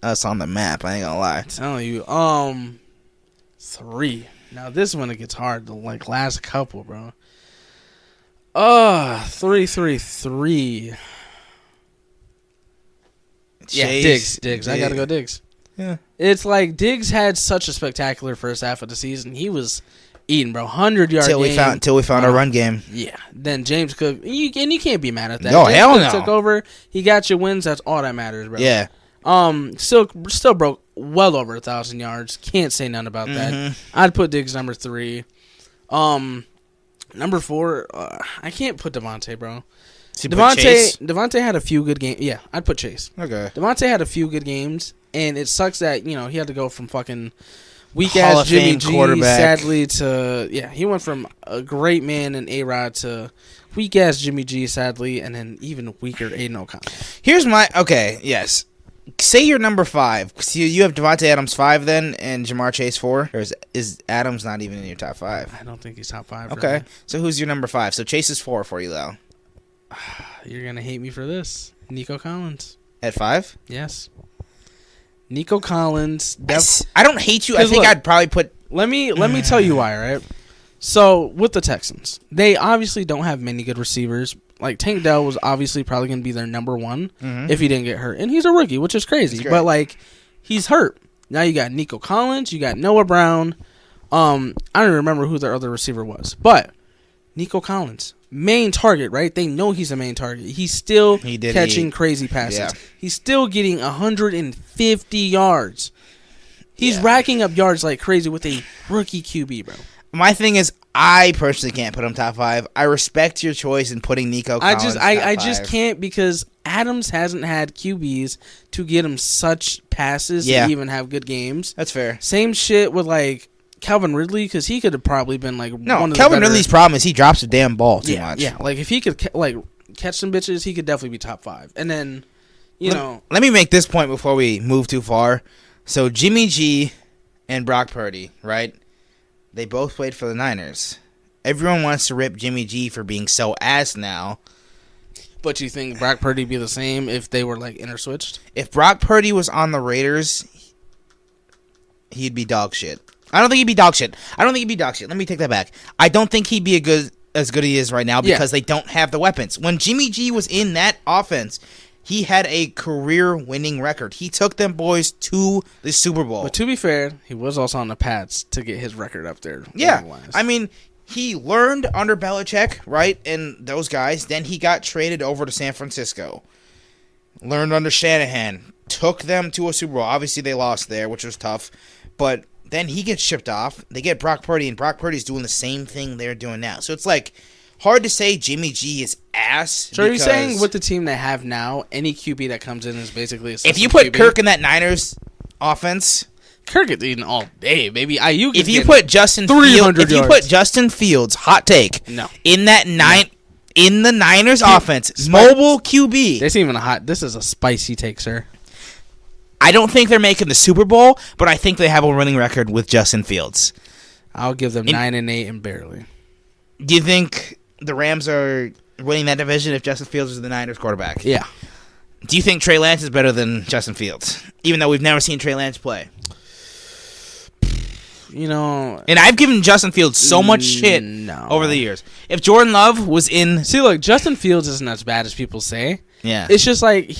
us on the map. I ain't gonna lie. I'm telling you. 3. Now this one it gets hard. The like last couple, bro. 3. Yeah, Diggs. I gotta go Diggs. Yeah. It's like Diggs had such a spectacular first half of the season. He was eating, bro. 100-yard game. Until we found our run game. Yeah. Then James Cook. And you can't be mad at that. No, James hell Cook no. took over. He got your wins. That's all that matters, bro. Yeah. Still broke well over 1,000 yards. Can't say none about that. I'd put Diggs number 3. Number 4, I can't put Devontae, bro. Devontae had a few good games. Yeah, I'd put Chase. Okay. Devontae had a few good games, and it sucks that he had to go from fucking weak ass Jimmy G, sadly, to he went from a great man in A-Rod to weak ass Jimmy G, sadly, and then even weaker Aiden O'Connell. Here's yes. Say you're number 5. You have Devontae Adams 5 then, and Jamar Chase 4? Or is Adams not even in your top 5? I don't think he's top 5. Okay. Really. So who's your number 5? So Chase is 4 for you, though. You're going to hate me for this. Nico Collins. At 5? Yes. Nico Collins. I don't hate you. I think I'd probably put... Let me tell you why, right? So, with the Texans, they obviously don't have many good receivers. Like, Tank Dell was obviously probably going to be their number 1 if he didn't get hurt. And he's a rookie, which is crazy. But, like, he's hurt. Now you got Nico Collins. You got Noah Brown. I don't remember who their other receiver was. But, Nico Collins, main target, right? They know he's a main target. He's still catching crazy passes. Yeah. He's still getting 150 yards. He's racking up yards like crazy with a rookie QB, bro. My thing is, I personally can't put him top 5. I respect your choice in putting Nico Collins I just can't, because Adams hasn't had QBs to get him such passes to even have good games. That's fair. Same shit with like Calvin Ridley, because he could have probably been like one of Calvin Ridley's problem is he drops the damn ball too much. Yeah, like if he could catch some bitches, he could definitely be top 5. And then let me make this point before we move too far. So Jimmy G and Brock Purdy, right? They both played for the Niners. Everyone wants to rip Jimmy G for being so ass now. But you think Brock Purdy would be the same if they were like interswitched? If Brock Purdy was on the Raiders, he'd be dog shit. I don't think he'd be dog shit. Let me take that back. I don't think he'd be as good as he is right now because they don't have the weapons. When Jimmy G was in that offense, he had a career-winning record. He took them boys to the Super Bowl. But to be fair, he was also on the Pats to get his record up there. Yeah, I mean, he learned under Belichick, right, and those guys. Then he got traded over to San Francisco. Learned under Shanahan. Took them to a Super Bowl. Obviously, they lost there, which was tough. But then he gets shipped off. They get Brock Purdy, and Brock Purdy's doing the same thing they're doing now. So it's like, hard to say Jimmy G is ass. So are you saying with the team they have now, any QB that comes in is basically a if you put Kirk in that Niners offense, Kirk is eating all day, baby. Ayuk. If you put Justin Fields, hot take, in that in the Niners offense, mobile QB. This ain't even a hot. This is a spicy take, sir. I don't think they're making the Super Bowl, but I think they have a winning record with Justin Fields. I'll give them 9-8 and barely. Do you think the Rams are winning that division if Justin Fields is the Niners quarterback? Yeah. Do you think Trey Lance is better than Justin Fields, even though we've never seen Trey Lance play? And I've given Justin Fields so much shit over the years. If Jordan Love was in... See, look, Justin Fields isn't as bad as people say. Yeah. It's just like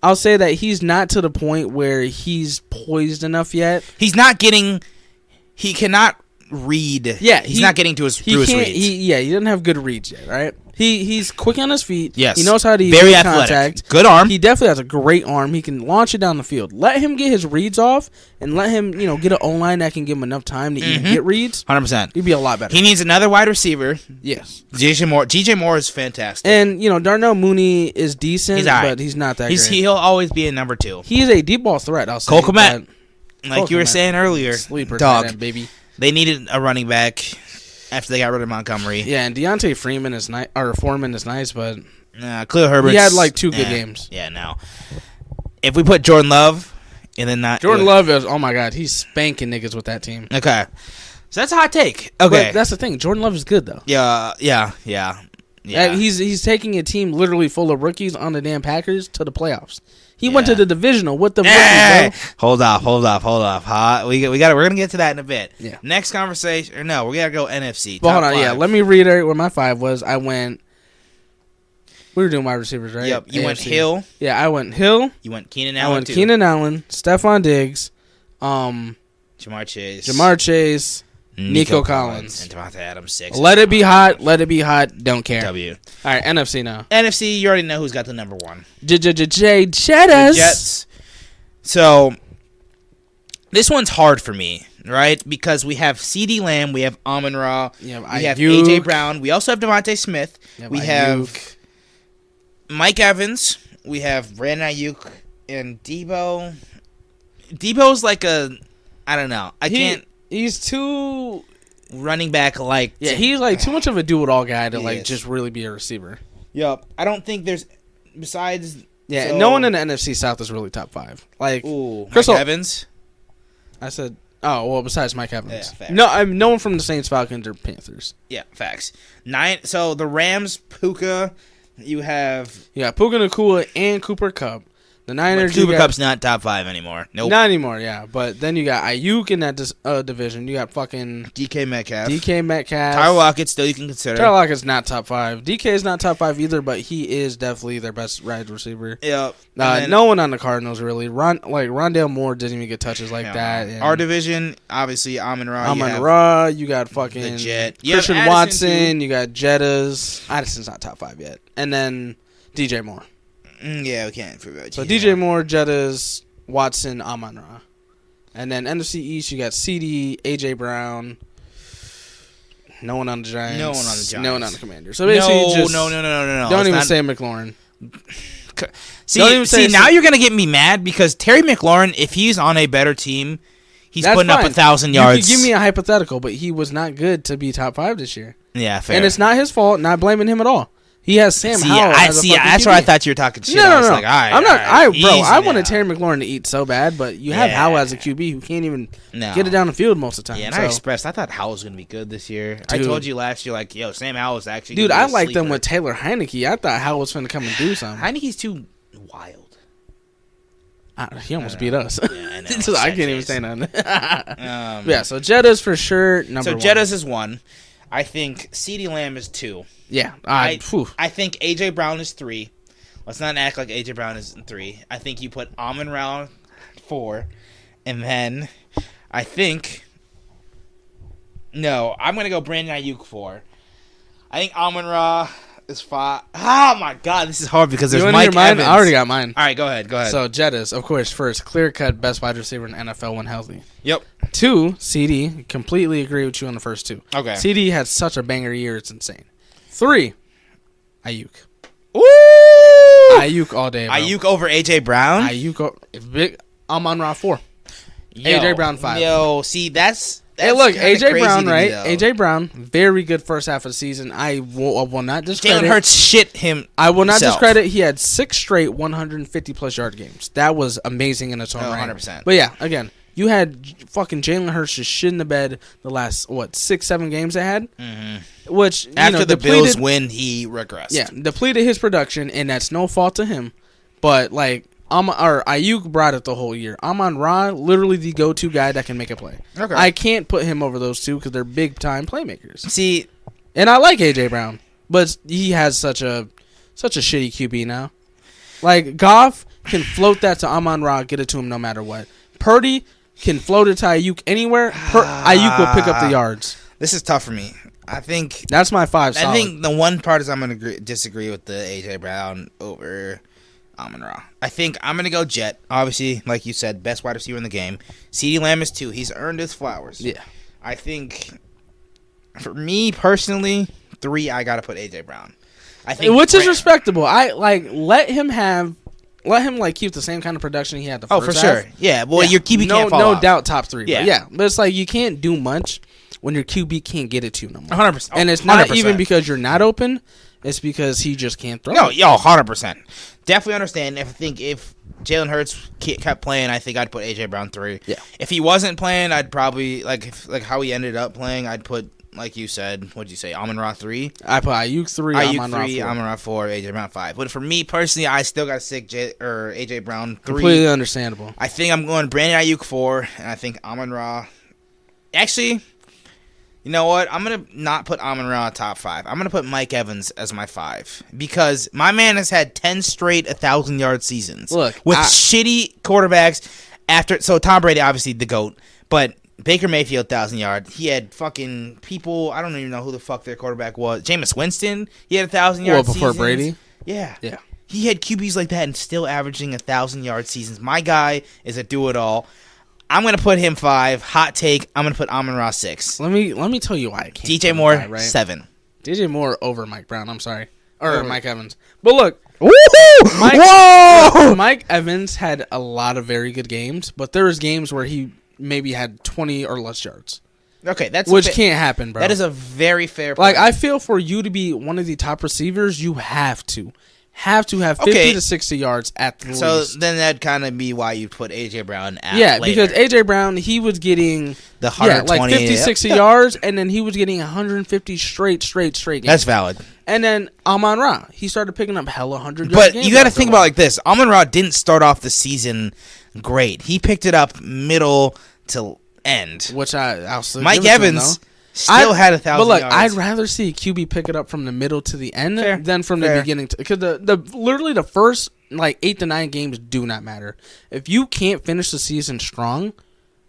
I'll say that he's not to the point where he's poised enough yet. He's not getting... He cannot read. Yeah. He's not getting to his reads. He doesn't have good reads yet, right? He's quick on his feet. Yes. He knows how to very make athletic. Contact. Good arm. He definitely has a great arm. He can launch it down the field. Let him get his reads off and let him, get an O-line that can give him enough time to even get reads. 100%. He'd be a lot better. He needs another wide receiver. Yes. DJ Moore is fantastic. And, Darnell Mooney is decent, but he's not that great. He'll always be a number 2. He's a deep ball threat, I'll say. Cole Kmet, like you were saying earlier. Sleeper dog, end, baby. They needed a running back after they got rid of Montgomery. Yeah, and Deontay Foreman is nice, but Khalil Herbert. He had like 2 good games. Yeah, no. If we put Jordan Love and then not Jordan Love is, oh my god, he's spanking niggas with that team. Okay, so that's a hot take. Okay, but that's the thing. Jordan Love is good though. Yeah. He's taking a team literally full of rookies on the damn Packers to the playoffs. He went to the divisional with the rookies, bro. Hold off. We're gonna get to that in a bit. Yeah. Next conversation. Or no, we gotta go NFC. Well, hold on. 5. Yeah, let me reiterate what my 5 was. I went. We were doing wide receivers, right? Yep. You went Hill. Yeah, I went Hill. You went Keenan Allen. I went Keenan Allen, Stephon Diggs, Jamar Chase, Nico Collins, and Devontae Adams 6. Let it be hot. Don't care. W. All right, NFC now. NFC, you already know who's got the number 1. Jets. So this one's hard for me, right? Because we have CeeDee Lamb, we have Amon-Ra, we have AJ Brown, we also have Devontae Smith, we have Mike Evans, we have Brandon Ayuk, and Debo. Debo's like I don't know. He's too running back like. Yeah, he's like too much of a do-it-all guy to just really be a receiver. Yep. I don't think there's besides. Yeah, no one in the NFC South is really top 5. Like Mike Evans. I said, besides Mike Evans. Yeah, no one from the Saints, Falcons, or Panthers. Yeah, facts. 9. So the Rams, Puka. You have Puka Nacua and Cooper Kupp. The Niners. Cooper Kupp's not top 5 anymore. Nope. Not anymore. Yeah, but then you got Ayuk in that division. You got fucking DK Metcalf. Tyler Lockett still you can consider. Tyler Lockett's not top 5. DK is not top 5 either, but he is definitely their best wide receiver. Yep. No one on the Cardinals really. Rondale Moore doesn't even get touches like that. And our division, obviously Amon-Ra. You got fucking the Jet. Christian Watson. You got Jettas. Addison's not top 5 yet. And then DJ Moore. Yeah, we can't forget. So DJ Moore, Jettas, Watson, Amon-Ra. And then NFC East, you got CD, AJ Brown. No one on the Giants. No one on the Commanders. So basically, no. Don't even say McLaurin. See, now you're gonna get me mad because Terry McLaurin, if he's on a better team, he's putting up 1,000 yards. You could give me a hypothetical, but he was not good to be top 5 this year. Yeah, fair. And it's not his fault. Not blaming him at all. He has Sam Howell. That's why I thought you were talking shit. No. I was like, all right, I'm not. I wanted now. Terry McLaurin to eat so bad, but you have Howell as a QB who can't even get it down the field most of the time. Yeah, and I thought Howell was going to be good this year. Dude. I told you last year, like, Sam Howell was actually. Dude, I liked them with Taylor Heineke. I thought Howell was going to come and do something. Heineke's too wild. He almost beat us. Yeah, I know. I can't even say nothing. So Jettas for sure. Number 1. So Jettas is 1. I think CeeDee Lamb is 2. Yeah. I think AJ Brown is 3. Let's not act like AJ Brown is 3. I think you put Amon-Ra 4. And then I think... No, I'm going to go Brandon Ayuk 4. I think Amon-Ra is 5. Oh my God, this is hard because there's You wanna Mike hear mine? Evans. I already got mine. All right, go ahead. So Jettas, of course, first clear-cut best wide receiver in NFL when healthy. Yep. 2, CD. Completely agree with you on the first 2. Okay. CD had such a banger year, it's insane. 3, Ayuk. Ooh. Ayuk all day, bro. Ayuk over AJ Brown. Ayuk. Amon-Ra 4. AJ Brown 5. Yo, see that's Hey, look, kinda AJ crazy Brown, to me, right? though. AJ Brown, very good first half of the season. I will not discredit. Jalen Hurts shit him. I will not himself. discredit. He had 6 straight 150-plus yard games. That was amazing in its own right. 100%. But yeah, again, you had fucking Jalen Hurts just shit in the bed the last 6-7 games they had, which After the depleted, Bills win, he regressed. yeah, depleted his production, and that's no fault to him. But like, Ayuk brought it the whole year. Amon-Ra, literally the go-to guy that can make a play. Okay. I can't put him over those two because they're big-time playmakers. See, And I like AJ Brown, but he has such a shitty QB now. Like, Goff can float that to Amon-Ra, get it to him no matter what. Purdy can float it to Ayuk anywhere. Ayuk will pick up the yards. this is tough for me. I think That's my 5 solid. I think the one part is I'm going to disagree with the AJ Brown over Amon-Ra. I think I'm going to go Jet. Obviously, like you said, best wide receiver in the game. CeeDee Lamb is 2. He's earned his flowers. Yeah. I think, for me personally, 3, I got to put AJ Brown. I think Which is respectable. I let him keep the same kind of production he had the first for half. sure. Yeah, well, your QB can't fall No off. doubt top 3. Yeah. Yeah. But it's like you can't do much when your QB can't get it to you no more. 100%. And it's not 100%. even because you're not open. It's because he just can't throw. No, 100%. Definitely understand. If Jalen Hurts kept playing, I think I'd put AJ Brown 3. Yeah. If he wasn't playing, I'd probably like how he ended up playing. I'd put, like you said, what'd you say, Amon-Ra 3? I put Ayuk 3, Ayuk Amon-Ra 3, 4. Amon-Ra 4, AJ Brown 5. But for me personally, I still got to stick AJ Brown 3. Completely understandable. I think I'm going Brandon Ayuk 4, and I think Amon-Ra. Actually, you know what? I'm going to not put Amon-Ra top 5. I'm going to put Mike Evans as my 5 because my man has had 10 straight 1,000-yard seasons. Look, with shitty quarterbacks after. So Tom Brady, obviously the GOAT, but Baker Mayfield 1,000-yard. He had fucking people. I don't even know who the fuck their quarterback was. Jameis Winston. He had 1,000-yard seasons. Before Brady. Yeah. Yeah. He had QBs like that and still averaging 1,000-yard seasons. My guy is a do-it-all. I'm going to put him 5. Hot take. I'm going to put Amon-Ra 6. Let me tell you why I can't. DJ Moore, guy, right? 7. DJ Moore over Mike Brown. I'm sorry. Or Mike Evans. But look, Whoa! Mike Evans had a lot of very good games, but there was games where he maybe had 20 or less yards. Okay, which can't happen, bro. That is a very fair point. Like, I feel for you to be one of the top receivers, you have to have 50 to 60 yards at the least. So then that'd kind of be why you put AJ Brown at later. Because AJ Brown, he was getting the 120, like 50, 60 yards, and then he was getting 150 straight games. That's valid. And then Amon-Ra, he started picking up hella 100 yards. But you got to think about it like this. Amon-Ra didn't start off the season great. He picked it up middle to end. Which I'll still Mike give it to him, Evans still had 1,000 But look, yards. I'd rather see a QB pick it up from the middle to the end than from the beginning. Because literally the first 8 to 9 games do not matter. If you can't finish the season strong,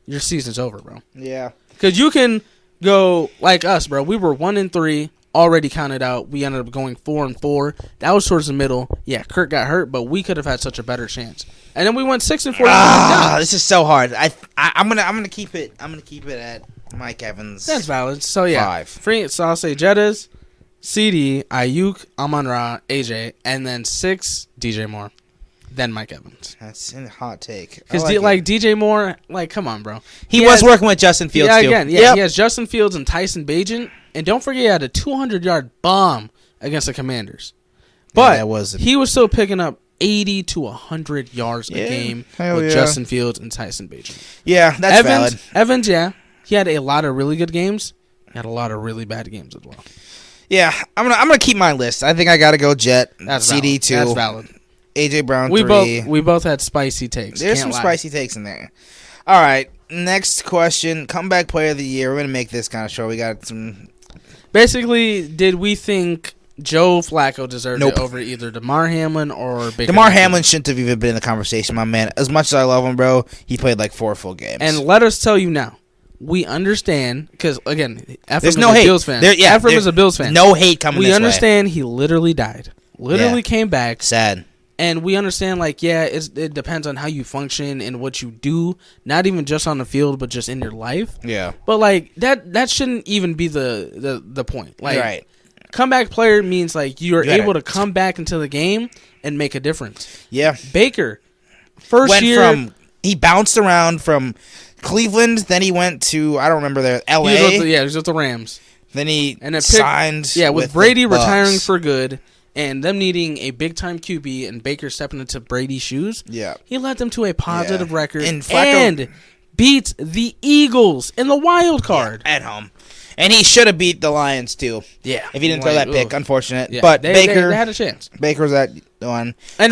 your season's over, bro. Yeah. Because you can go like us, bro. We were 1-3, already counted out. We ended up going 4-4. That was towards the middle. Yeah, Kurt got hurt, but we could have had such a better chance. And then we went 6-4. This is so hard. I'm gonna keep it. I'm gonna keep it at Mike Evans. That's valid. So yeah, 5. So I'll say Jettas, CD, Ayuk, Amon-Ra, AJ, and then 6 DJ Moore, then Mike Evans. That's a hot take. Because DJ Moore, come on, bro. He was working with Justin Fields too. He has Justin Fields and Tyson Bagent, and don't forget he had a 200-yard bomb against the Commanders. But he was still picking up 80 to 100 yards a game with Justin Fields and Tyson Bagent. Yeah, that's valid. Evans, he had a lot of really good games. He had a lot of really bad games as well. Yeah, I'm gonna keep my list. I think I gotta go Jet. That's CD valid. 2. That's valid. AJ Brown 3. We both had spicy takes. There's some spicy takes in there. All right, next question. Comeback player of the year. We're gonna make this kind of short. We got some. Basically, did we think Joe Flacco deserved it over either DeMar Hamlin or Baker DeMar Mayfield? Hamlin shouldn't have even been in the conversation, my man. As much as I love him, bro, he played 4 full games. And let us tell you now, we understand because again, Ephraim There's is no a hate. Bills fan. Yeah, Ephraim is a Bills fan. No hate coming. We this understand way. he literally died. Literally came back. Sad. And we understand, like, yeah, it depends on how you function and what you do, not even just on the field, but just in your life. Yeah. But like that shouldn't even be the point. Like, right. Comeback player means like you're able to come back into the game and make a difference. Yeah. Baker, first year, he bounced around from Cleveland, then he went to I don't remember there L.A. He was with the Rams. Then he signed. With Brady retiring for good. And them needing a big-time QB and Baker stepping into Brady's shoes, he led them to a positive record and beat the Eagles in the wild card. At home. And he should have beat the Lions, too. Yeah. If he didn't throw that pick, unfortunate. Yeah. But Baker... They had a chance. Baker's that one. And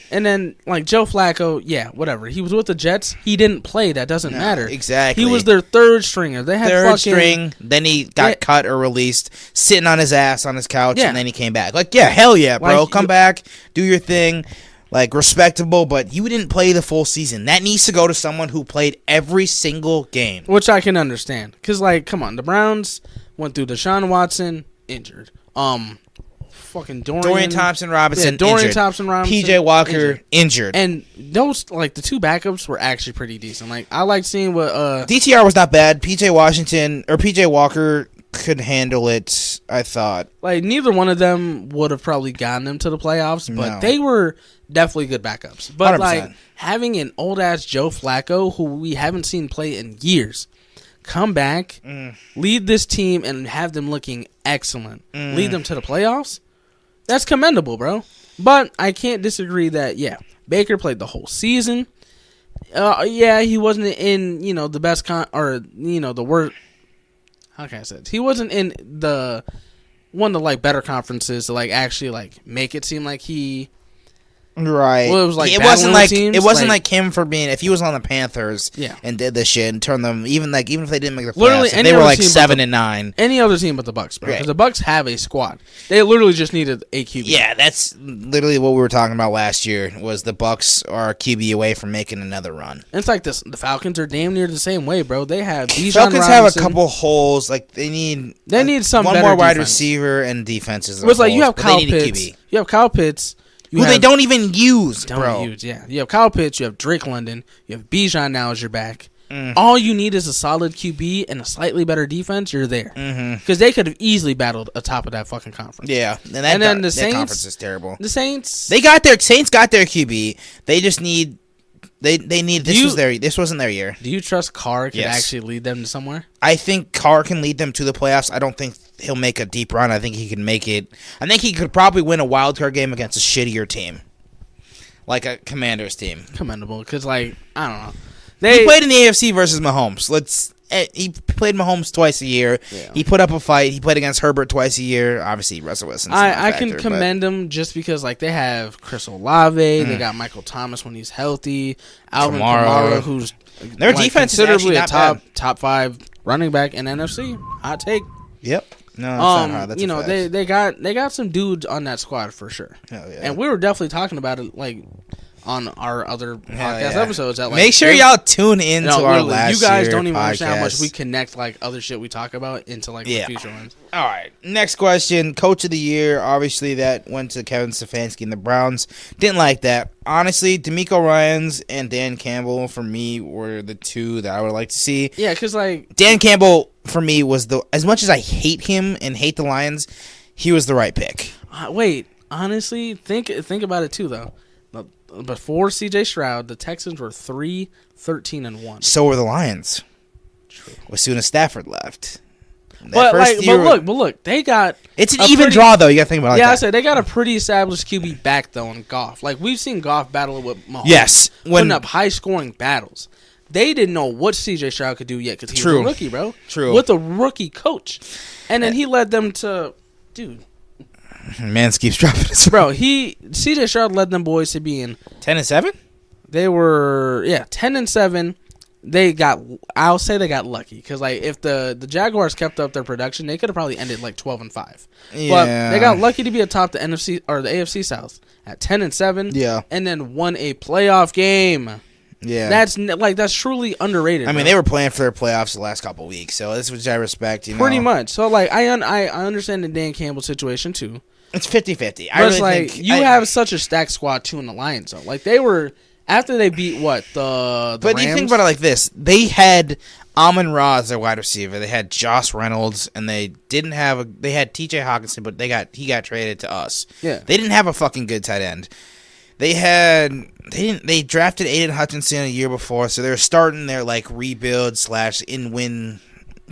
then, like, Joe Flacco, whatever. He was with the Jets. He didn't play. That doesn't matter. Exactly. He was their third stringer. They had third string. Then he got cut or released, sitting on his ass on his couch, and then he came back. Like, hell yeah, bro. Like, come back. Do your thing. Like, respectable, but you didn't play the full season. That needs to go to someone who played every single game. Which I can understand. Because, like, come on. The Browns went through Deshaun Watson, injured. Fucking Dorian Thompson-Robinson, Dorian Thompson-Robinson. P.J. Walker, injured. And those, like, the two backups were actually pretty decent. Like, I liked seeing what... DTR was not bad. P.J. Walker could handle it, I thought. Like, neither one of them would have probably gotten them to the playoffs, but they were definitely good backups. But 100%. like having an old ass Joe Flacco who we haven't seen play in years come back, lead this team and have them looking excellent, lead them to the playoffs, that's commendable, bro. But I can't disagree that Baker played the whole season. He wasn't in, the best the worst. How can I say it? He wasn't in the one of the like better conferences to like actually like make it seem like he. Right. Well, it was like it wasn't like him for being if he was on the Panthers and did this shit and turned them even if they didn't make the playoffs, they were like 7-9. Any other team but the Bucs, bro. Because the Bucs have a squad. They literally just needed a QB. Yeah, that's literally what we were talking about last year. Was the Bucs are a QB away from making another run? And it's like this. The Falcons are damn near the same way, bro. They have Bijan Falcons Robinson. have a couple holes. Like they need some one better more wide defense. receiver and defenses. It's like you have Kyle Pitts. You have Kyle Pitts. Who they don't even use, bro. You have Kyle Pitts, you have Drake London, you have Bijan now as your back. All you need is a solid QB and a slightly better defense. You're there because they could have easily battled atop of that fucking conference. Yeah, and then the Saints, conference is terrible. The Saints got their QB. They just need. They need this wasn't their year. Do you trust Carr could actually lead them to somewhere? I think Carr can lead them to the playoffs. I don't think he'll make a deep run. I think he can make it. I think he could probably win a wild card game against a shittier team, like a Commanders team. Commendable, because I don't know. He played in the AFC versus Mahomes. He played Mahomes twice a year. Yeah. He put up a fight. He played against Herbert twice a year. Obviously, Russell Wilson. I can commend him just because they have Chris Olave. They got Michael Thomas when he's healthy. Alvin Kamara, who's their defense is considerably a top 5 running back in NFC. Hot take. Yep. No, that's not hard. That's they got some dudes on that squad for sure. Hell yeah. And we were definitely talking about it on our other podcast episodes. Make sure y'all tune in to our last You guys don't even podcast. understand how much we connect other shit we talk about into the future ones. All right. Next question. Coach of the year. Obviously, that went to Kevin Stefanski and the Browns. Didn't like that. Honestly, DeMeco Ryans and Dan Campbell, for me, were the two that I would like to see. Yeah, because Dan Campbell, for me, was as much as I hate him and hate the Lions, he was the right pick. Wait. Honestly, think about it, too, though. Before C.J. Stroud, the Texans were 3-13-1. So were the Lions. True. As soon as Stafford left. But look, they got. It's an even draw, though. You got to think about it. I said they got a pretty established QB back though in Goff. We've seen Goff battle with Mahomes. Yes, putting up high scoring battles. They didn't know what C.J. Stroud could do yet because he was a rookie, bro. True. With a rookie coach, and then he led them to, dude. Mans keeps dropping his bro. C.J. Stroud led them boys to being 10-7. They were 10-7. I'll say they got lucky because if the Jaguars kept up their production, they could have probably ended 12-5. Yeah. But they got lucky to be atop the NFC or the AFC South at 10-7. Yeah, and then won a playoff game. Yeah. That's truly underrated. I mean, they were playing for their playoffs the last couple of weeks, so this which I respect. Pretty much. So like, I understand the Dan Campbell situation too. It's 50-50. But it's like you have such a stacked squad too in the Lions. So like they were after they beat the But Rams, you think about it like this: they had Amon-Ra as their wide receiver. They had Josh Reynolds, and they had T.J. Hawkinson, but he got traded to us. Yeah, they didn't have a fucking good tight end. They drafted Aiden Hutchinson a year before, so they're starting their like rebuild / in-win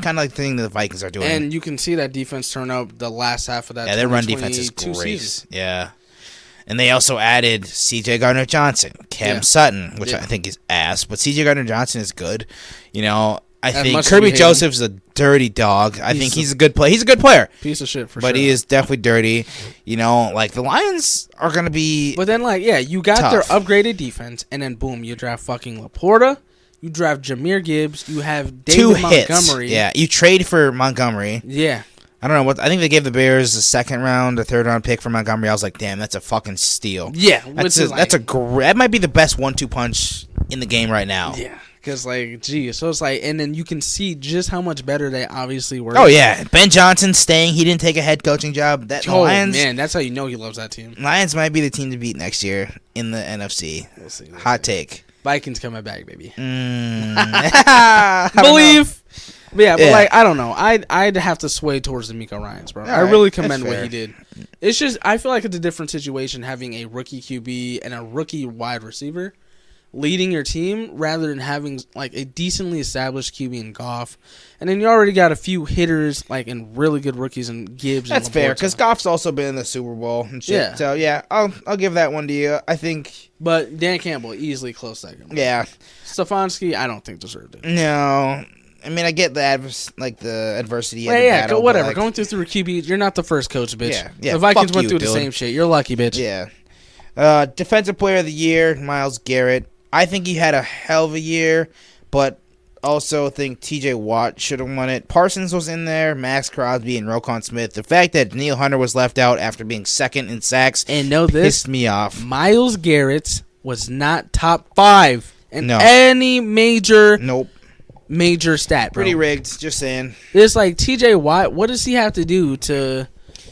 kind of like thing that the Vikings are doing. And you can see that defense turn up the last half of that. Yeah, their run defense is great. Season. Yeah. And they also added C.J. Gardner-Johnson, Cam Sutton, which I think is ass, but C.J. Gardner-Johnson is good. I think Kirby Joseph's a dirty dog. I think he's a good player. He's a good player. Piece of shit, but he is definitely dirty. Like, the Lions are going to be But then, you got tough. their upgraded defense, and then, boom, you draft fucking Laporta, you draft Jahmyr Gibbs, you have David Montgomery. Yeah, you trade for Montgomery. Yeah. I don't know I think they gave the Bears a second round, a third round pick for Montgomery. I was like, damn, that's a fucking steal. Yeah, that might be the best 1-2 punch in the game right now. Yeah, because so it's and then you can see just how much better they obviously were. Oh yeah, Ben Johnson staying. He didn't take a head coaching job. Lions, man, that's how you know he loves that team. Lions might be the team to beat next year in the NFC. We'll see. Hot take. Vikings coming back, baby. Believe. But I don't know. I'd have to sway towards the Miko Ryans, bro. I really commend what he did. It's just I feel like it's a different situation having a rookie QB and a rookie wide receiver leading your team rather than having a decently established QB in Goff, and then you already got a few hitters and really good rookies in Gibbs. That's and fair because Goff's also been in the Super Bowl and shit. Yeah. So I'll give that one to you. I think. But Dan Campbell easily close second. Yeah. Stefanski, I don't think deserved it. No. I mean, I get the adversity. Battle, whatever. Going through QB, you're not the first coach, bitch. Yeah. The Vikings went through the same shit. You're lucky, bitch. Yeah. Defensive Player of the Year, Myles Garrett. I think he had a hell of a year, but also think T.J. Watt should have won it. Parsons was in there, Max Crosby, and Roquan Smith. The fact that Danielle Hunter was left out after being second in sacks pissed me off. Myles Garrett was not top 5 in any major stat, bro. Pretty rigged, just saying. It's T.J. Watt, what does he have to do to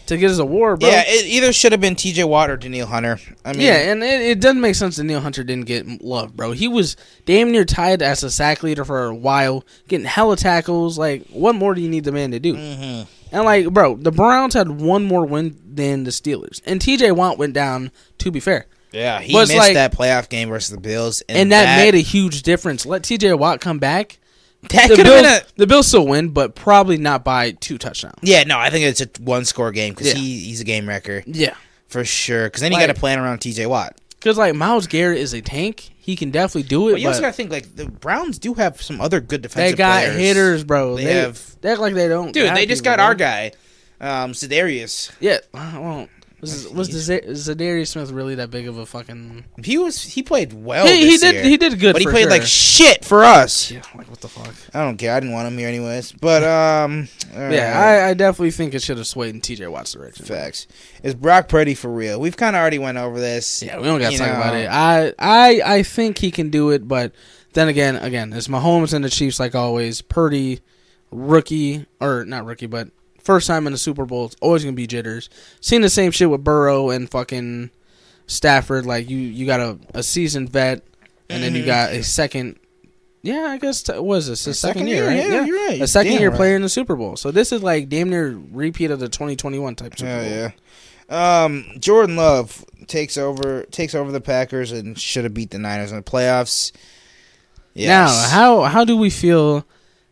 get his award, bro? Yeah, it either should have been T.J. Watt or Danielle Hunter. I mean, and it doesn't make sense Danielle Hunter didn't get love, bro. He was damn near tied as a sack leader for a while, getting hella tackles. What more do you need the man to do? Mm-hmm. And, bro, the Browns had one more win than the Steelers. And T.J. Watt went down, to be fair. Yeah, he missed that playoff game versus the Bills. And that made a huge difference. Let T.J. Watt come back. The Bills still win, but probably not by 2 touchdowns. Yeah, no, I think it's a 1-score game because he's a game wrecker. Yeah. For sure. Because then you got to plan around T.J. Watt. Because, Myles Garrett is a tank. He can definitely do it. But you also got to think, the Browns do have some other good defensive players. They got hitters, bro. They act like they don't. Dude, they just got our guy, Za'Darius. Yeah. Well, was Zadarius Smith really that big of a fucking? He played well. He did. He did good. But he played like shit for us. Yeah. What the fuck? I don't care. I didn't want him here anyways. But I definitely think it should have swayed in T.J. Watt's direction. Facts. Is Brock Purdy for real? We've kind of already went over this. Yeah, we don't got to talk about it. I think he can do it, but then again, it's Mahomes and the Chiefs like always. Purdy, rookie or not rookie, but first time in the Super Bowl, it's always gonna be jitters. Seen the same shit with Burrow and fucking Stafford. You got a seasoned vet, and then you got a second. Yeah, I guess was this his second year? Right? Yeah, you're right. A second year player in the Super Bowl. So this is damn near repeat of the 2021 type Super Bowl. Yeah. Jordan Love takes over the Packers and should have beat the Niners in the playoffs. Yes. Now, how do we feel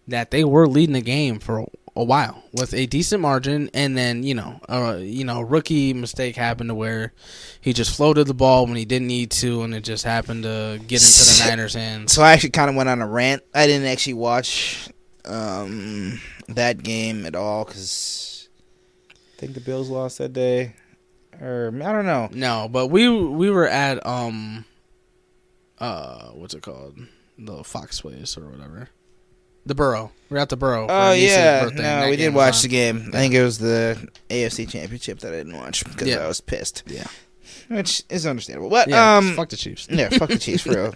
that they were leading the game for a while with a decent margin, and then a rookie mistake happened to where he just floated the ball when he didn't need to, and it just happened to get into the Niners' hands. So I actually kind of went on a rant. I didn't actually watch that game at all because I think the Bills lost that day, or I don't know. No, but we were at what's it called, the Fox Place or whatever. The Burrow. We're at the Burrow. Oh, yeah. No, we did watch the game. I think it was the AFC Championship that I didn't watch because I was pissed. Yeah. which is understandable. But fuck the Chiefs. Yeah, fuck the Chiefs for real.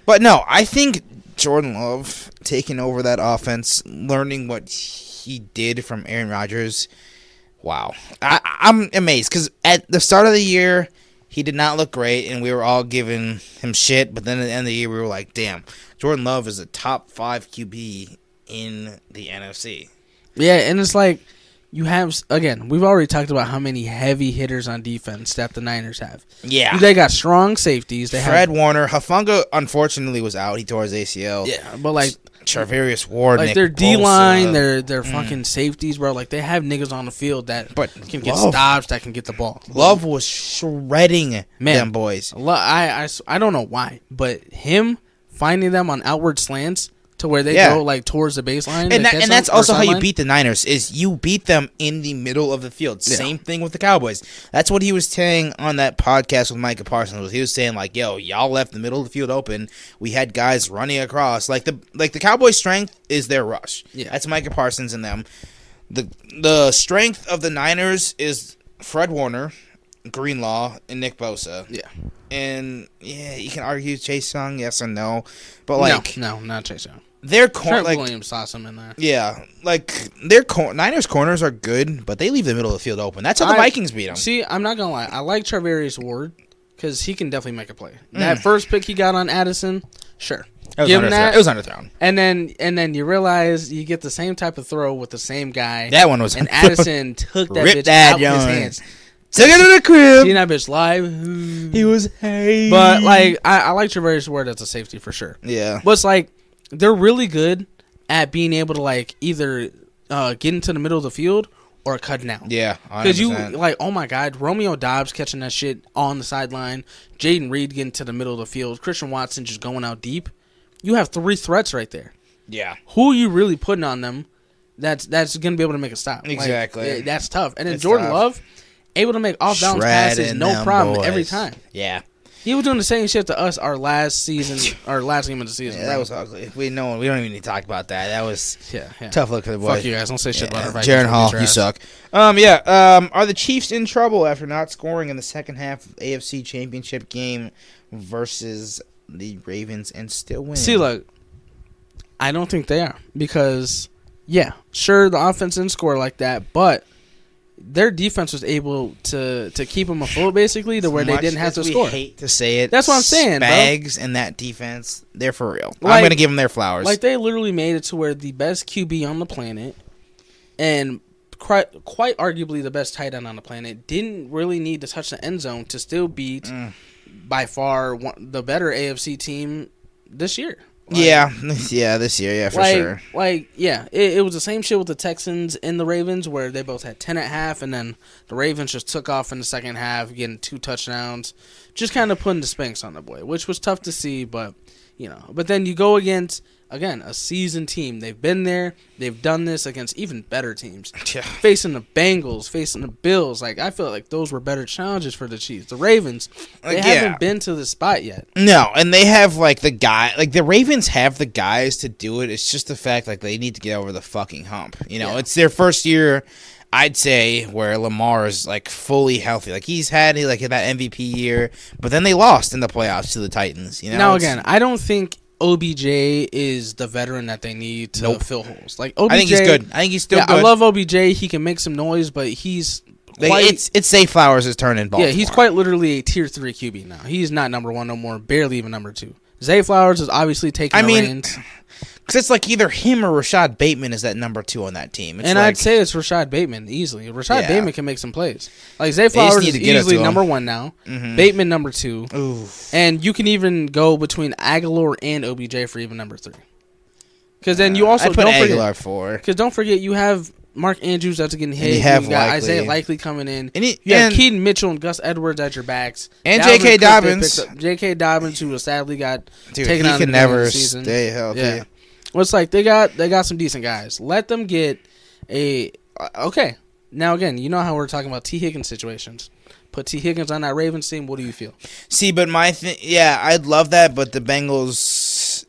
But no, I think Jordan Love taking over that offense, learning what he did from Aaron Rodgers. Wow, I'm amazed because at the start of the year he did not look great, and we were all giving him shit. But then at the end of the year, we were like, "Damn, Jordan Love is a top 5 QB in the NFC." Yeah, and it's like you have again. We've already talked about how many heavy hitters on defense that the Niners have. Yeah, they got strong safeties. They Fred Warner, Hufanga unfortunately was out. He tore his ACL. Yeah, but like Charvarius Ward, like Nick their D line, Bosa. their fucking safeties, bro. Like they have niggas on the field that can get Love. stops, that can get the ball. Love was shredding them boys. I don't know why, but him finding them on outward slants to where they go like towards the baseline, and that's also how you beat the Niners. Is you beat them in the middle of the field. Yeah. Same thing with the Cowboys. That's what he was saying on that podcast with Micah Parsons. He was saying like, "Yo, y'all left the middle of the field open. We had guys running across. Like the Cowboys' strength is their rush. Yeah, that's Micah Parsons and them. The strength of the Niners is Fred Warner, Greenlaw, and Nick Bosa. Yeah. And yeah, you can argue Chase Young, yes or no, but like no, not Chase Young. Their Trent Williams saw some in there. Yeah, like Niners corners are good, but they leave the middle of the field open. That's how the Vikings beat them. See, I'm not gonna lie, I like Charvarius Ward because he can definitely make a play. That first pick he got on Addison, sure, give him that. It was underthrown. And then you realize you get the same type of throw with the same guy. That one was and Addison took that bitch that out with his hands. Took it to the crib. Seen that bitch live. He was hey. But like I like Charvarius Ward as a safety for sure. Yeah. But it's like they're really good at being able to like either get into the middle of the field or cut out. Yeah, because you like, oh my God, Romeo Doubs catching that shit on the sideline, Jaden Reed getting to the middle of the field, Christian Watson just going out deep. You have 3 threats right there. Yeah, who are you really putting on them? That's gonna be able to make a stop. Exactly. Like, that's tough. And then Jordan Love able to make off balance passes, no problem every time. Yeah. He was doing the same shit to us our last season, our last game of the season. Yeah, that was ugly. We don't even need to talk about that. That was yeah. tough look for the boys. Fuck you guys. Don't say shit about our Vikings. Jaron Hall, you suck. Are the Chiefs in trouble after not scoring in the second half of AFC Championship game versus the Ravens and still winning? See, look, I don't think they are because, yeah, sure, the offense didn't score like that, but their defense was able to keep them afloat, basically, to where they didn't have to score. I hate to say it. That's what I'm saying, Spags and that defense, they're for real. Like, I'm going to give them their flowers. Like, they literally made it to where the best QB on the planet and quite arguably the best tight end on the planet didn't really need to touch the end zone to still beat, by far, the better AFC team this year. This year, for sure. It was the same shit with the Texans and the Ravens where they both had 10 at half, and then the Ravens just took off in the second half, getting 2 touchdowns, just kind of putting the Spanx on the boy, which was tough to see, but, But then you go against, again, a seasoned team. They've been there. They've done this against even better teams. Yeah. Facing the Bengals, facing the Bills. Like, I feel like those were better challenges for the Chiefs. The Ravens, they haven't been to the spot yet. No, and they have, the Ravens have the guys to do it. It's just the fact, they need to get over the fucking hump. It's their first year, I'd say, where Lamar is, fully healthy. He's had, that MVP year, but then they lost in the playoffs to the Titans, Now, again, I don't think OBJ is the veteran that they need to fill holes. OBJ, I think he's good. I think he's still good. I love OBJ. He can make some noise, but he's it's Zay Flowers' turn in Baltimore. Yeah, he's quite literally a tier 3 QB now. He's not number 1 no more, barely even number 2. Zay Flowers is obviously taking the reins. Because it's either him or Rashad Bateman is that number 2 on that team. I'd say it's Rashad Bateman easily. Rashad Bateman can make some plays. Zay Flowers is easily number 1 now. Mm-hmm. Bateman number 2. Oof. And you can even go between Aguilar and OBJ for even number 3. Because then you also I'd put Aguilar 4. Because don't forget you have Mark Andrews that's getting hit. You got Isaiah Likely coming in. You have Keaton Mitchell and Gus Edwards at your backs. And J.K. Dobbins. J.K. Dobbins, who sadly got taken out of the never season. Stay healthy. Yeah. Well, it's they got some decent guys. Let them get a okay. Now again, you know how we're talking about T. Higgins situations. Put T. Higgins on that Ravens team. What do you feel? See, but my thing, I'd love that, but the Bengals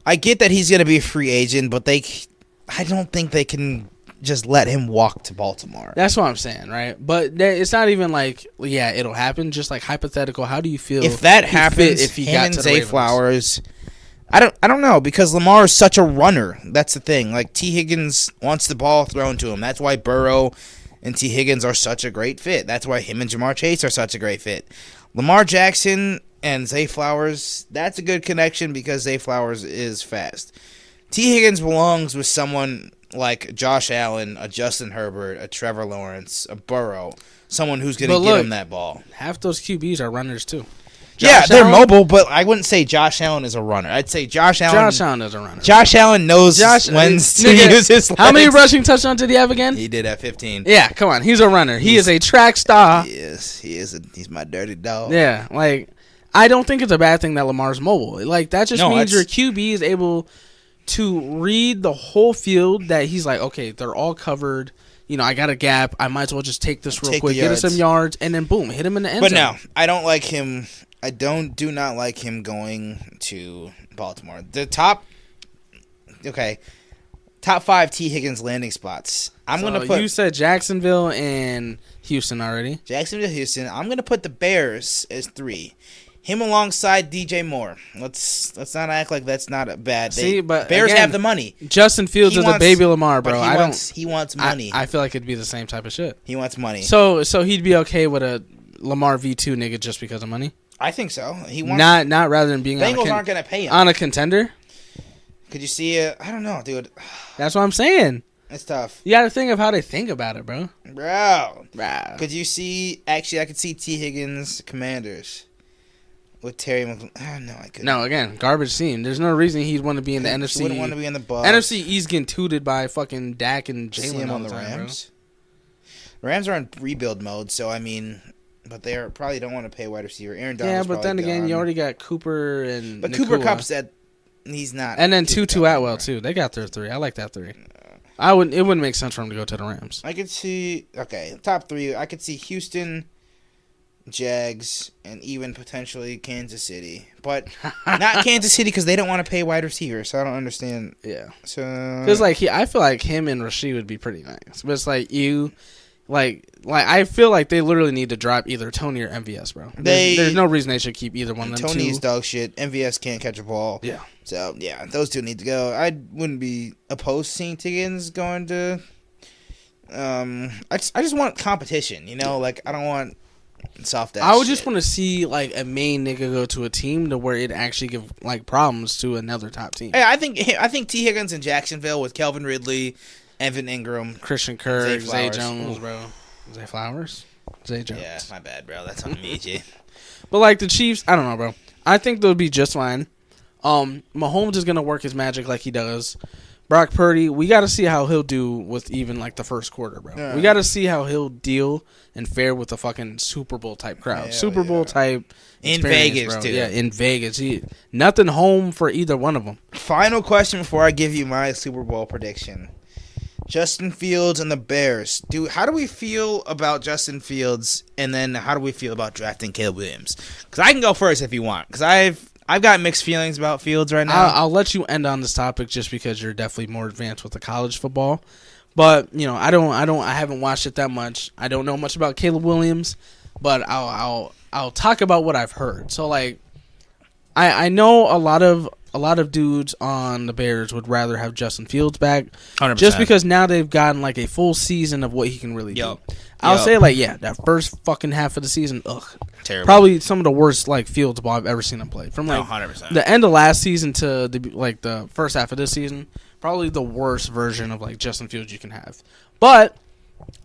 I get that he's gonna be a free agent, but I don't think they can just let him walk to Baltimore. That's what I'm saying, right? But it's not even like, yeah, it'll happen. Just like hypothetical, how do you feel if that happens? If he him got and to Zay the Ravens? Flowers, I don't know, because Lamar is such a runner. That's the thing. Like, T. Higgins wants the ball thrown to him. That's why Burrow and T. Higgins are such a great fit. That's why him and Jamar Chase are such a great fit. Lamar Jackson and Zay Flowers, that's a good connection because Zay Flowers is fast. T. Higgins belongs with someone like Josh Allen, a Justin Herbert, a Trevor Lawrence, a Burrow, someone who's going to get him that ball. Half those QBs are runners too. They're mobile, but I wouldn't say Josh Allen is a runner. I'd say Josh Allen is a runner. Josh Allen knows when to use his legs. How many rushing touchdowns did he have again? He did have 15. Yeah, come on. He's a runner. He is a track star. He is. He's my dirty dog. Yeah, like, I don't think it's a bad thing that Lamar's mobile. Like, that just means your QB is able to read the whole field, that he's like, okay, they're all covered. You know, I got a gap. I might as well just take this real quick, get us some yards, and then boom, hit him in the end zone. But no, I don't like him. I do not like him going to Baltimore. The top 5 T. Higgins landing spots. You said Jacksonville and Houston already. Jacksonville, Houston. I'm gonna put the Bears as 3. Him alongside DJ Moore. Let's not act like that's not a bad. But Bears again, have the money. Justin Fields is a baby Lamar, bro. He wants money. I feel like it'd be the same type of shit. He wants money. So he'd be okay with a Lamar V2 nigga just because of money. I think so. He wants not rather than being Bengals aren't gonna pay him on a contender. Could you see it? I don't know, dude. That's what I'm saying. It's tough. You got to think of how they think about it, bro. Bro. Could you see? Actually, I could see T. Higgins Commanders with Terry McLaurin. No, I couldn't. No, again, garbage team. There's no reason he'd want to be in the NFC. He wouldn't want to be in the Bucs. NFC East getting tooted by fucking Dak and Jalen on the Rams. The Rams are in rebuild mode, so I mean. But they probably don't want to pay wide receiver. Aaron Donald's but then again, gone. You already got Cooper and But Nakua. Cooper Kupp's he's not. And then Tutu Atwell, too. They got their 3. I like that 3. It wouldn't make sense for him to go to the Rams. I could see, top 3. I could see Houston, Jags, and even potentially Kansas City. But not Kansas City because they don't want to pay wide receiver, so I don't understand. Yeah. So because I feel like him and Rasheed would be pretty nice. But it's like you... Like I feel like they literally need to drop either Tony or MVS, bro. There's no reason they should keep either one of them. Tony's dog shit. MVS can't catch a ball. Yeah. So yeah, those 2 need to go. I wouldn't be opposed to seeing Higgins going to. I just want competition. You know, like I don't want soft ass. I would just want to see like a main nigga go to a team to where it actually give like problems to another top team. Hey, I think T. Higgins in Jacksonville with Kelvin Ridley, Evan Ingram, Christian Kirk, Zay Jones, bro. Zay Flowers? Zay Jones. Yeah, my bad, bro. That's on me, G. But, like, the Chiefs, I don't know, bro. I think they'll be just fine. Mahomes is going to work his magic like he does. Brock Purdy, we got to see how he'll do with even, like, the first quarter, bro. Yeah. We got to see how he'll deal and fare with the fucking Super Bowl type crowd. Super Bowl type in Vegas, bro. too. Yeah, in Vegas. Nothing home for either one of them. Final question before I give you my Super Bowl prediction. Justin Fields and the Bears. How do we feel about Justin Fields, and then how do we feel about drafting Caleb Williams? Because I can go first if you want, because I've got mixed feelings about Fields right now. I'll let you end on this topic just because you're definitely more advanced with the college football. But you know, I haven't watched it that much. I don't know much about Caleb Williams, but I'll talk about what I've heard. So like, I know a lot of dudes on the Bears would rather have Justin Fields back 100%. Just because now they've gotten like a full season of what he can really do. I'll say like, yeah, that first fucking half of the season, terrible. Probably some of the worst like Fields ball I've ever seen him play. From like 100%. The end of last season to the first half of this season, probably the worst version of like Justin Fields you can have. But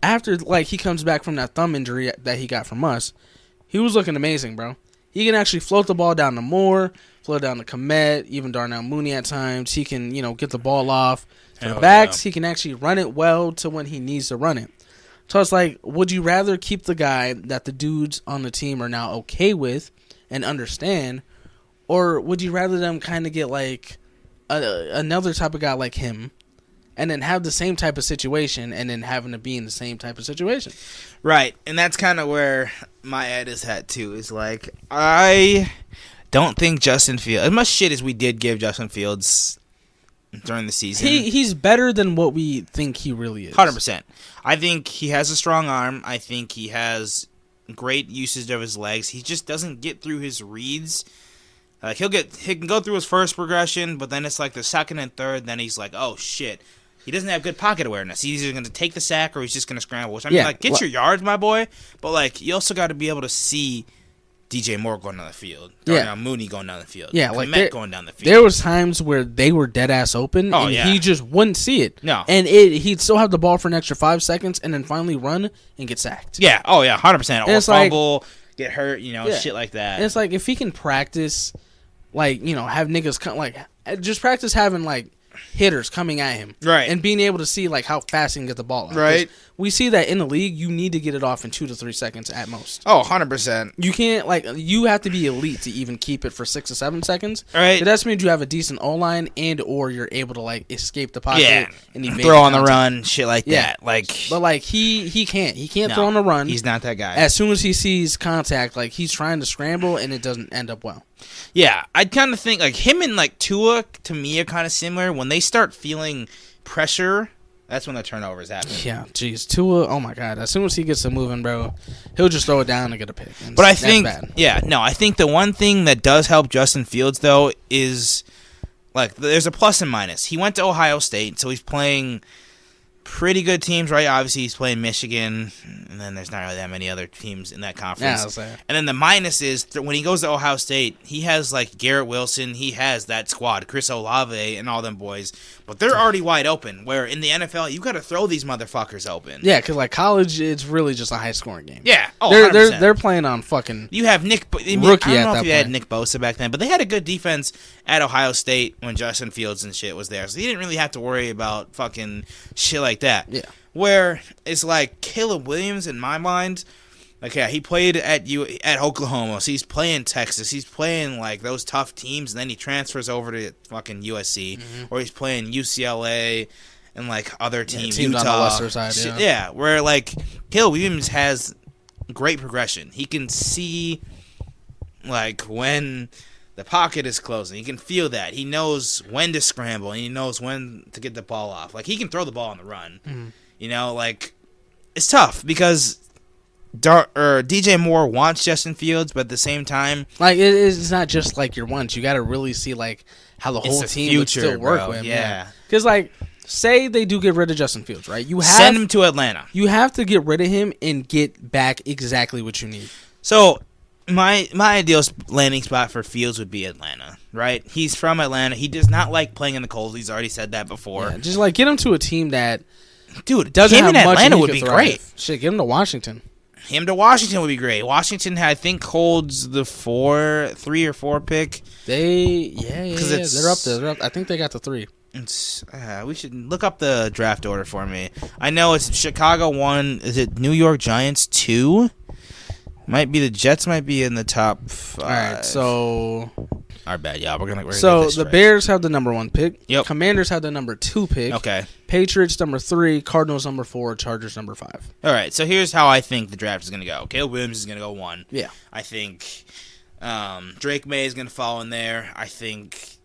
after like he comes back from that thumb injury that he got from us, he was looking amazing, bro. He can actually float the ball down to Moore, float down to Kmet, even Darnell Mooney at times. He can, get the ball off to the backs. Yeah. He can actually run it well to when he needs to run it. So it's like, would you rather keep the guy that the dudes on the team are now okay with and understand, or would you rather them kind of get like another type of guy like him and then have the same type of situation and then having to be in the same type of situation? Right, and that's kind of where my head is at too. Is like, I don't think Justin Fields, as much shit as we did give Justin Fields during the season. He's better than what we think he really is. 100%. I think he has a strong arm. I think he has great usage of his legs. He just doesn't get through his reads. Like he can go through his first progression, but then it's like the second and third. Then he's like, oh shit, he doesn't have good pocket awareness. He's either going to take the sack or he's just going to scramble. Which I mean, like, get your yards, my boy. But like, you also got to be able to see DJ Moore going down the field. Or, Mooney going down the field. Yeah, like going down the field. There was times where they were dead ass open, and he just wouldn't see it. No, and he'd still have the ball for an extra 5 seconds, and then finally run and get sacked. Yeah. Oh yeah, 100%. Or fumble, get hurt. Shit like that. And it's like if he can practice. Like, have niggas come, like, just practice having, like, hitters coming at him. Right. And being able to see, like, how fast he can get the ball off. Right. We see that in the league, you need to get it off in 2 to 3 seconds at most. Oh, 100%. You can't, like, you have to be elite to even keep it for 6 to 7 seconds. Right. So that means you have a decent O-line and or you're able to, like, escape the pocket and evade throw on the run, shit like that. Like, but, like, he can't. He can't throw on the run. He's not that guy. As soon as he sees contact, like, he's trying to scramble and it doesn't end up well. Yeah, I kind of think, like, him and, like, Tua, to me, are kind of similar. When they start feeling pressure, that's when the turnovers happen. Yeah, jeez. Tua, oh, my God. As soon as he gets to moving, bro, he'll just throw it down and get a pick. But I think, I think the one thing that does help Justin Fields, though, is, like, there's a plus and minus. He went to Ohio State, so he's playing pretty good teams, right? Obviously, he's playing Michigan, and then there's not really that many other teams in that conference. Yeah, and then the minus is when he goes to Ohio State, he has like Garrett Wilson, he has that squad, Chris Olave, and all them boys, but they're already wide open. Where in the NFL, you got to throw these motherfuckers open. Yeah, because like college, it's really just a high scoring game. Yeah, they're playing on fucking. You have Nick rookie. I don't know if you had had Nick Bosa back then, but they had a good defense at Ohio State when Justin Fields and shit was there, so he didn't really have to worry about fucking shit like that. Yeah. Where it's like Caleb Williams in my mind, like he played at Oklahoma, so he's playing Texas, he's playing like those tough teams, and then he transfers over to fucking USC, or he's playing UCLA and like other teams, teams Utah, on the lesser side, yeah. Where like Caleb Williams has great progression, he can see like when the pocket is closing. He can feel that. He knows when to scramble, and he knows when to get the ball off. Like, he can throw the ball on the run. Like, it's tough because DJ Moore wants Justin Fields, but at the same time... Like, it's not just, like, your wants. You got to really see, like, how the whole team would still work with him. Yeah. Because, like, say they do get rid of Justin Fields, right? Send him to Atlanta. You have to get rid of him and get back exactly what you need. So... My ideal landing spot for Fields would be Atlanta, right? He's from Atlanta. He does not like playing in the cold. He's already said that before. Yeah, just like get him to a team that, dude, doesn't him have in much. Atlanta would be great. Shit, get him to Washington. Him to Washington would be great. Washington, I think, holds the 3 or 4 pick. They're up there. I think they got the 3. We should look up the draft order for me. I know it's Chicago 1. Is it New York Giants 2? Might be the Jets. Might be in the top 5. All right, so our bad. Yeah, we're gonna. So the Bears have the number 1 pick. Yep. Commanders have the number 2 pick. Okay. Patriots number 3. Cardinals number 4. Chargers number 5. All right. So here's how I think the draft is gonna go. Caleb Williams is gonna go 1. Yeah. I think Drake May is gonna fall in there. I think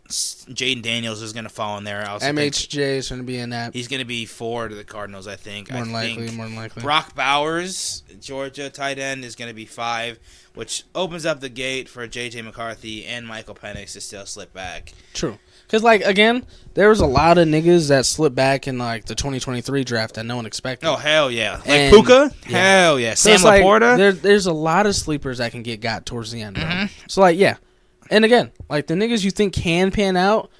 Jaden Daniels is going to fall in there. MHJ is going to be in that. He's going to be 4 to the Cardinals, I think. More than likely. Brock Bowers, Georgia tight end, is going to be 5, which opens up the gate for J.J. McCarthy and Michael Penix to still slip back. True. Because, like, again, there was a lot of niggas that slipped back in, like, the 2023 draft that no one expected. Oh, hell yeah. Like Puka? Yeah. Hell yeah. So Sam Laporta? Like, there's a lot of sleepers that can get got towards the end. So, like, yeah. And again, like the niggas you think can pan out,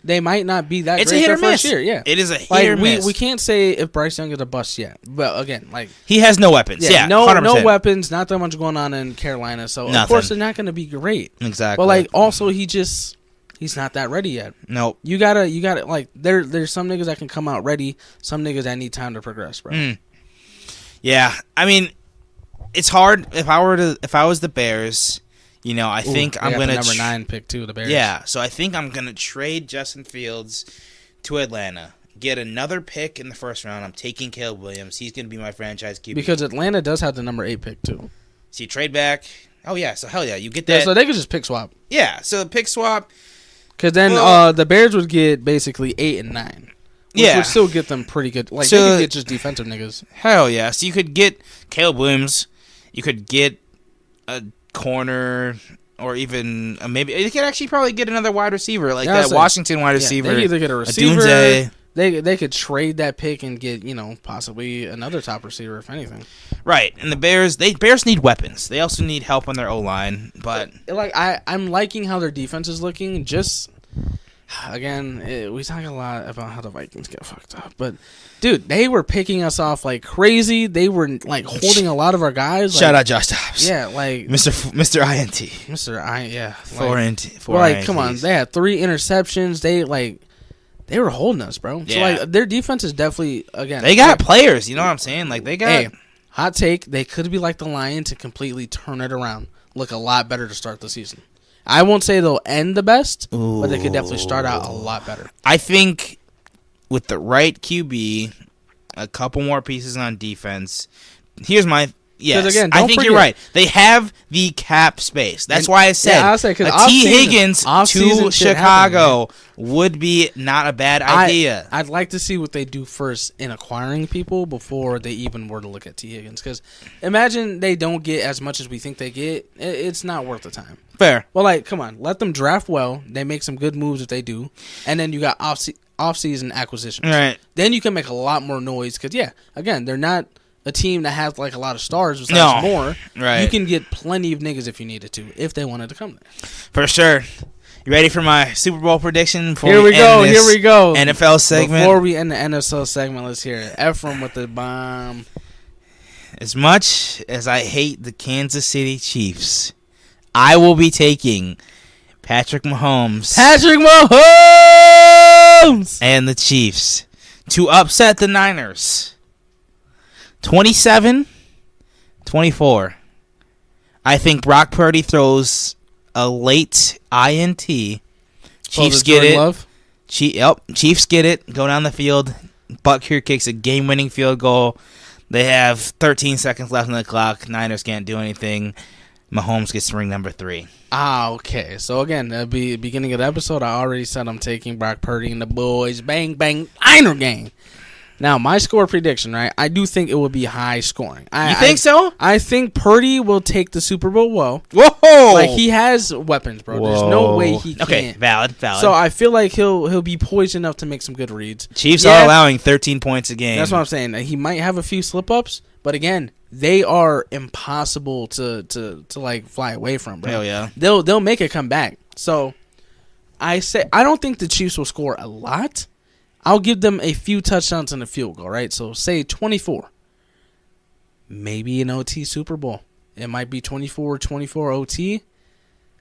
they might not be that it's great a hit their or first miss. year. Yeah, it is a hit like, or miss. We can't say if Bryce Young is a bust yet. But again, like he has no weapons. Yeah, no 100%. weapons. Not that much going on in Carolina. So of course they're not going to be great. Exactly. But like also he's not that ready yet. Nope. You gotta like there's some niggas that can come out ready. Some niggas that need time to progress, bro. Yeah, I mean, it's hard. If I was the Bears. You know, I think I'm going to... number 9 pick, too, the Bears. Yeah, so I think I'm going to trade Justin Fields to Atlanta. Get another pick in the first round. I'm taking Caleb Williams. He's going to be my franchise QB. Because Atlanta does have the number 8 pick, too. So you trade back. Oh, yeah, so hell yeah. You get that. Yeah, so they could just pick swap. Yeah, so pick swap. Because then the Bears would get basically 8 and 9. Which would still get them pretty good. Like, they could get just defensive niggas. Hell yeah. So you could get Caleb Williams. You could get a corner, or even maybe you could actually probably get another wide receiver, like that Washington wide receiver. They either get a receiver. Dunze. They could trade that pick and get, possibly another top receiver, if anything. Right. And the Bears need weapons. They also need help on their O-line. But like I'm liking how their defense is looking. Just again, we talk a lot about how the Vikings get fucked up, but dude, they were picking us off like crazy. They were like holding a lot of our guys. Shout out Josh Dobbs. Yeah, like Mr. INT. Mr. I yeah. Four like, come on, they had 3 interceptions. They were holding us, bro. Yeah. So like their defense is definitely they got players. You know what I'm saying? Like they got. Hey, hot take. They could be like the Lions to completely turn it around. Look a lot better to start the season. I won't say they'll end the best, but they could definitely start out a lot better. I think with the right QB, a couple more pieces on defense. Here's my again, I think you're right. They have the cap space. That's why I said a T. Higgins to Chicago would be not a bad idea. I'd like to see what they do first in acquiring people before they even were to look at T. Higgins. Because imagine they don't get as much as we think they get. It's not worth the time. Fair. Well, like, come on. Let them draft well. They make some good moves if they do. And then you got off-season acquisitions. Right. Then you can make a lot more noise. Because, again, they're not a team that has like a lot of stars besides more. Right. You can get plenty of niggas if you needed to, if they wanted to come there. For sure. You ready for my Super Bowl prediction? Here we go. NFL segment. Before we end the NFL segment, let's hear it. Ephraim with the bomb. As much as I hate the Kansas City Chiefs, I will be taking Patrick Mahomes and the Chiefs to upset the Niners. 27-24. I think Brock Purdy throws a late INT. Chiefs get it. Love? Chiefs get it. Go down the field. Butker kicks a game-winning field goal. They have 13 seconds left on the clock. Niners can't do anything. Mahomes gets ring number 3. Okay. So, again, at the beginning of the episode, I already said I'm taking Brock Purdy and the boys. Bang, bang, Niner gang. Now, my score prediction, right? I do think it will be high scoring. You think so? I think Purdy will take the Super Bowl well. Whoa! Like, he has weapons, bro. Whoa. There's no way he can't. Okay, valid. So I feel like he'll be poised enough to make some good reads. Chiefs are allowing 13 points a game. That's what I'm saying. He might have a few slip-ups, but again, they are impossible to like fly away from, bro. Hell yeah. They'll make it come back. So I don't think the Chiefs will score a lot. I'll give them a few touchdowns and a field goal, right? So say 24. Maybe an OT Super Bowl. It might be 24-24 OT.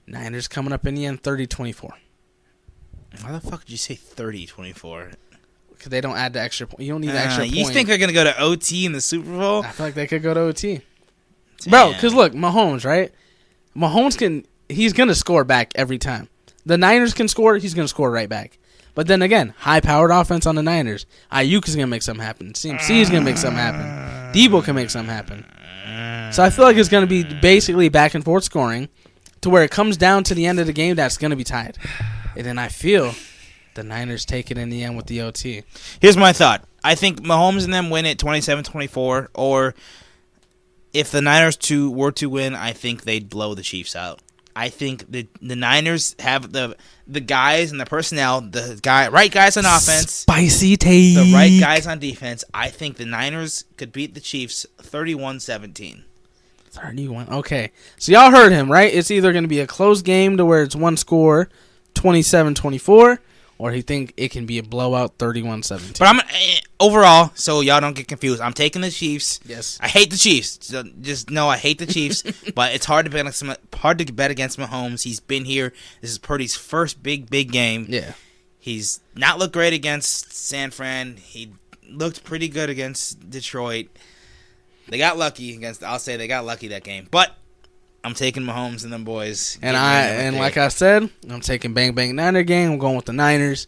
Niners coming up in the end 30-24. Why the fuck did you say 30-24? Because they don't add the extra point. You don't need the extra point. You think they're going to go to OT in the Super Bowl? I feel like they could go to OT. Damn. Bro, because look, Mahomes, right? He's going to score back every time. The Niners can score, he's going to score right back. But then again, high-powered offense on the Niners. Ayuk is going to make something happen. CMC is going to make something happen. Debo can make something happen. So I feel like it's going to be basically back-and-forth scoring to where it comes down to the end of the game that's going to be tied. And then I feel the Niners take it in the end with the OT. Here's my thought. I think Mahomes and them win it 27-24, or if the Niners were to win, I think they'd blow the Chiefs out. I think the Niners have the guys and the personnel, right guys on offense, spicy take, the right guys on defense. I think the Niners could beat the Chiefs 31-17. 31. Okay, so y'all heard him, right? It's either going to be a close game to where it's one score, 27-24, or he think it can be a blowout, 31-17. But I'm overall, so y'all don't get confused. I'm taking the Chiefs. Yes, I hate the Chiefs. So just know I hate the Chiefs. But it's hard to bet against Mahomes. He's been here. This is Purdy's first big game. Yeah, he's not looked great against San Fran. He looked pretty good against Detroit. They got lucky I'll say they got lucky that game, but I'm taking Mahomes and them boys. And like I said, I'm taking bang bang Niner game. I'm going with the Niners.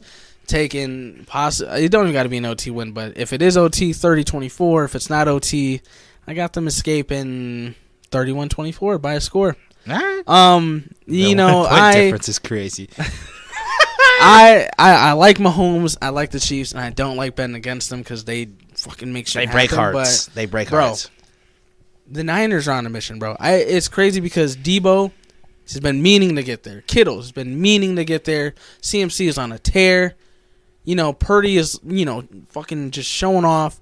Taking it don't even got to be an OT win, but if it is OT, 30-24. If it's not OT, I got them escaping 31-24 by a score. All right. The difference is crazy. I like Mahomes. I like the Chiefs, and I don't like betting against them because they fucking make shit They break happen, hearts. but, They break bro, hearts. the Niners are on a mission, bro. It's crazy because Debo has been meaning to get there. Kittle has been meaning to get there. CMC is on a tear. You know, Purdy is, fucking just showing off,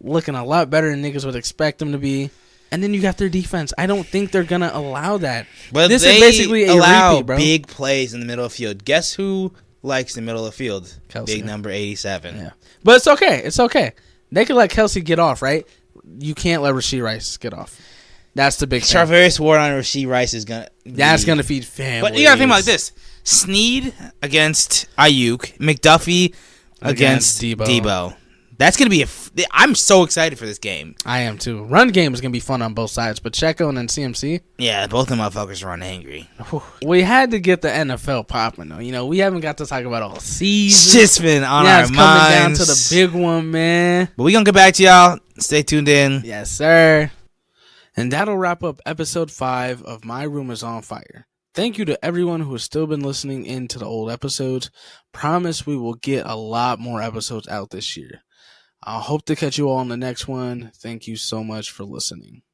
looking a lot better than niggas would expect him to be. And then you got their defense. I don't think they're going to allow that. But this they is basically a allow repeat, bro. big plays in the middle of the field. Guess who likes the middle of the field? Kelce. Big number 87. Yeah. But it's okay. It's okay. They can let Kelce get off, right? You can't let Rashee Rice get off. That's the big thing. Charvarius Ward on Rashee Rice is going to... That's going to feed families. But you got to think about it like this. Snead against Ayuk. McDuffie against Debo. That's going to be I'm so excited for this game. I am too. Run game is going to be fun on both sides. Pacheco and then CMC. Yeah, both of them motherfuckers run angry. We had to get the NFL popping, though. We haven't got to talk about all season. It's just been on our minds. It's coming down to the big one, man. But we're going to get back to y'all. Stay tuned in. Yes, sir. And that'll wrap up episode 5 of My Room is on Fire. Thank you to everyone who has still been listening in to the old episodes. Promise we will get a lot more episodes out this year. I hope to catch you all on the next one. Thank you so much for listening.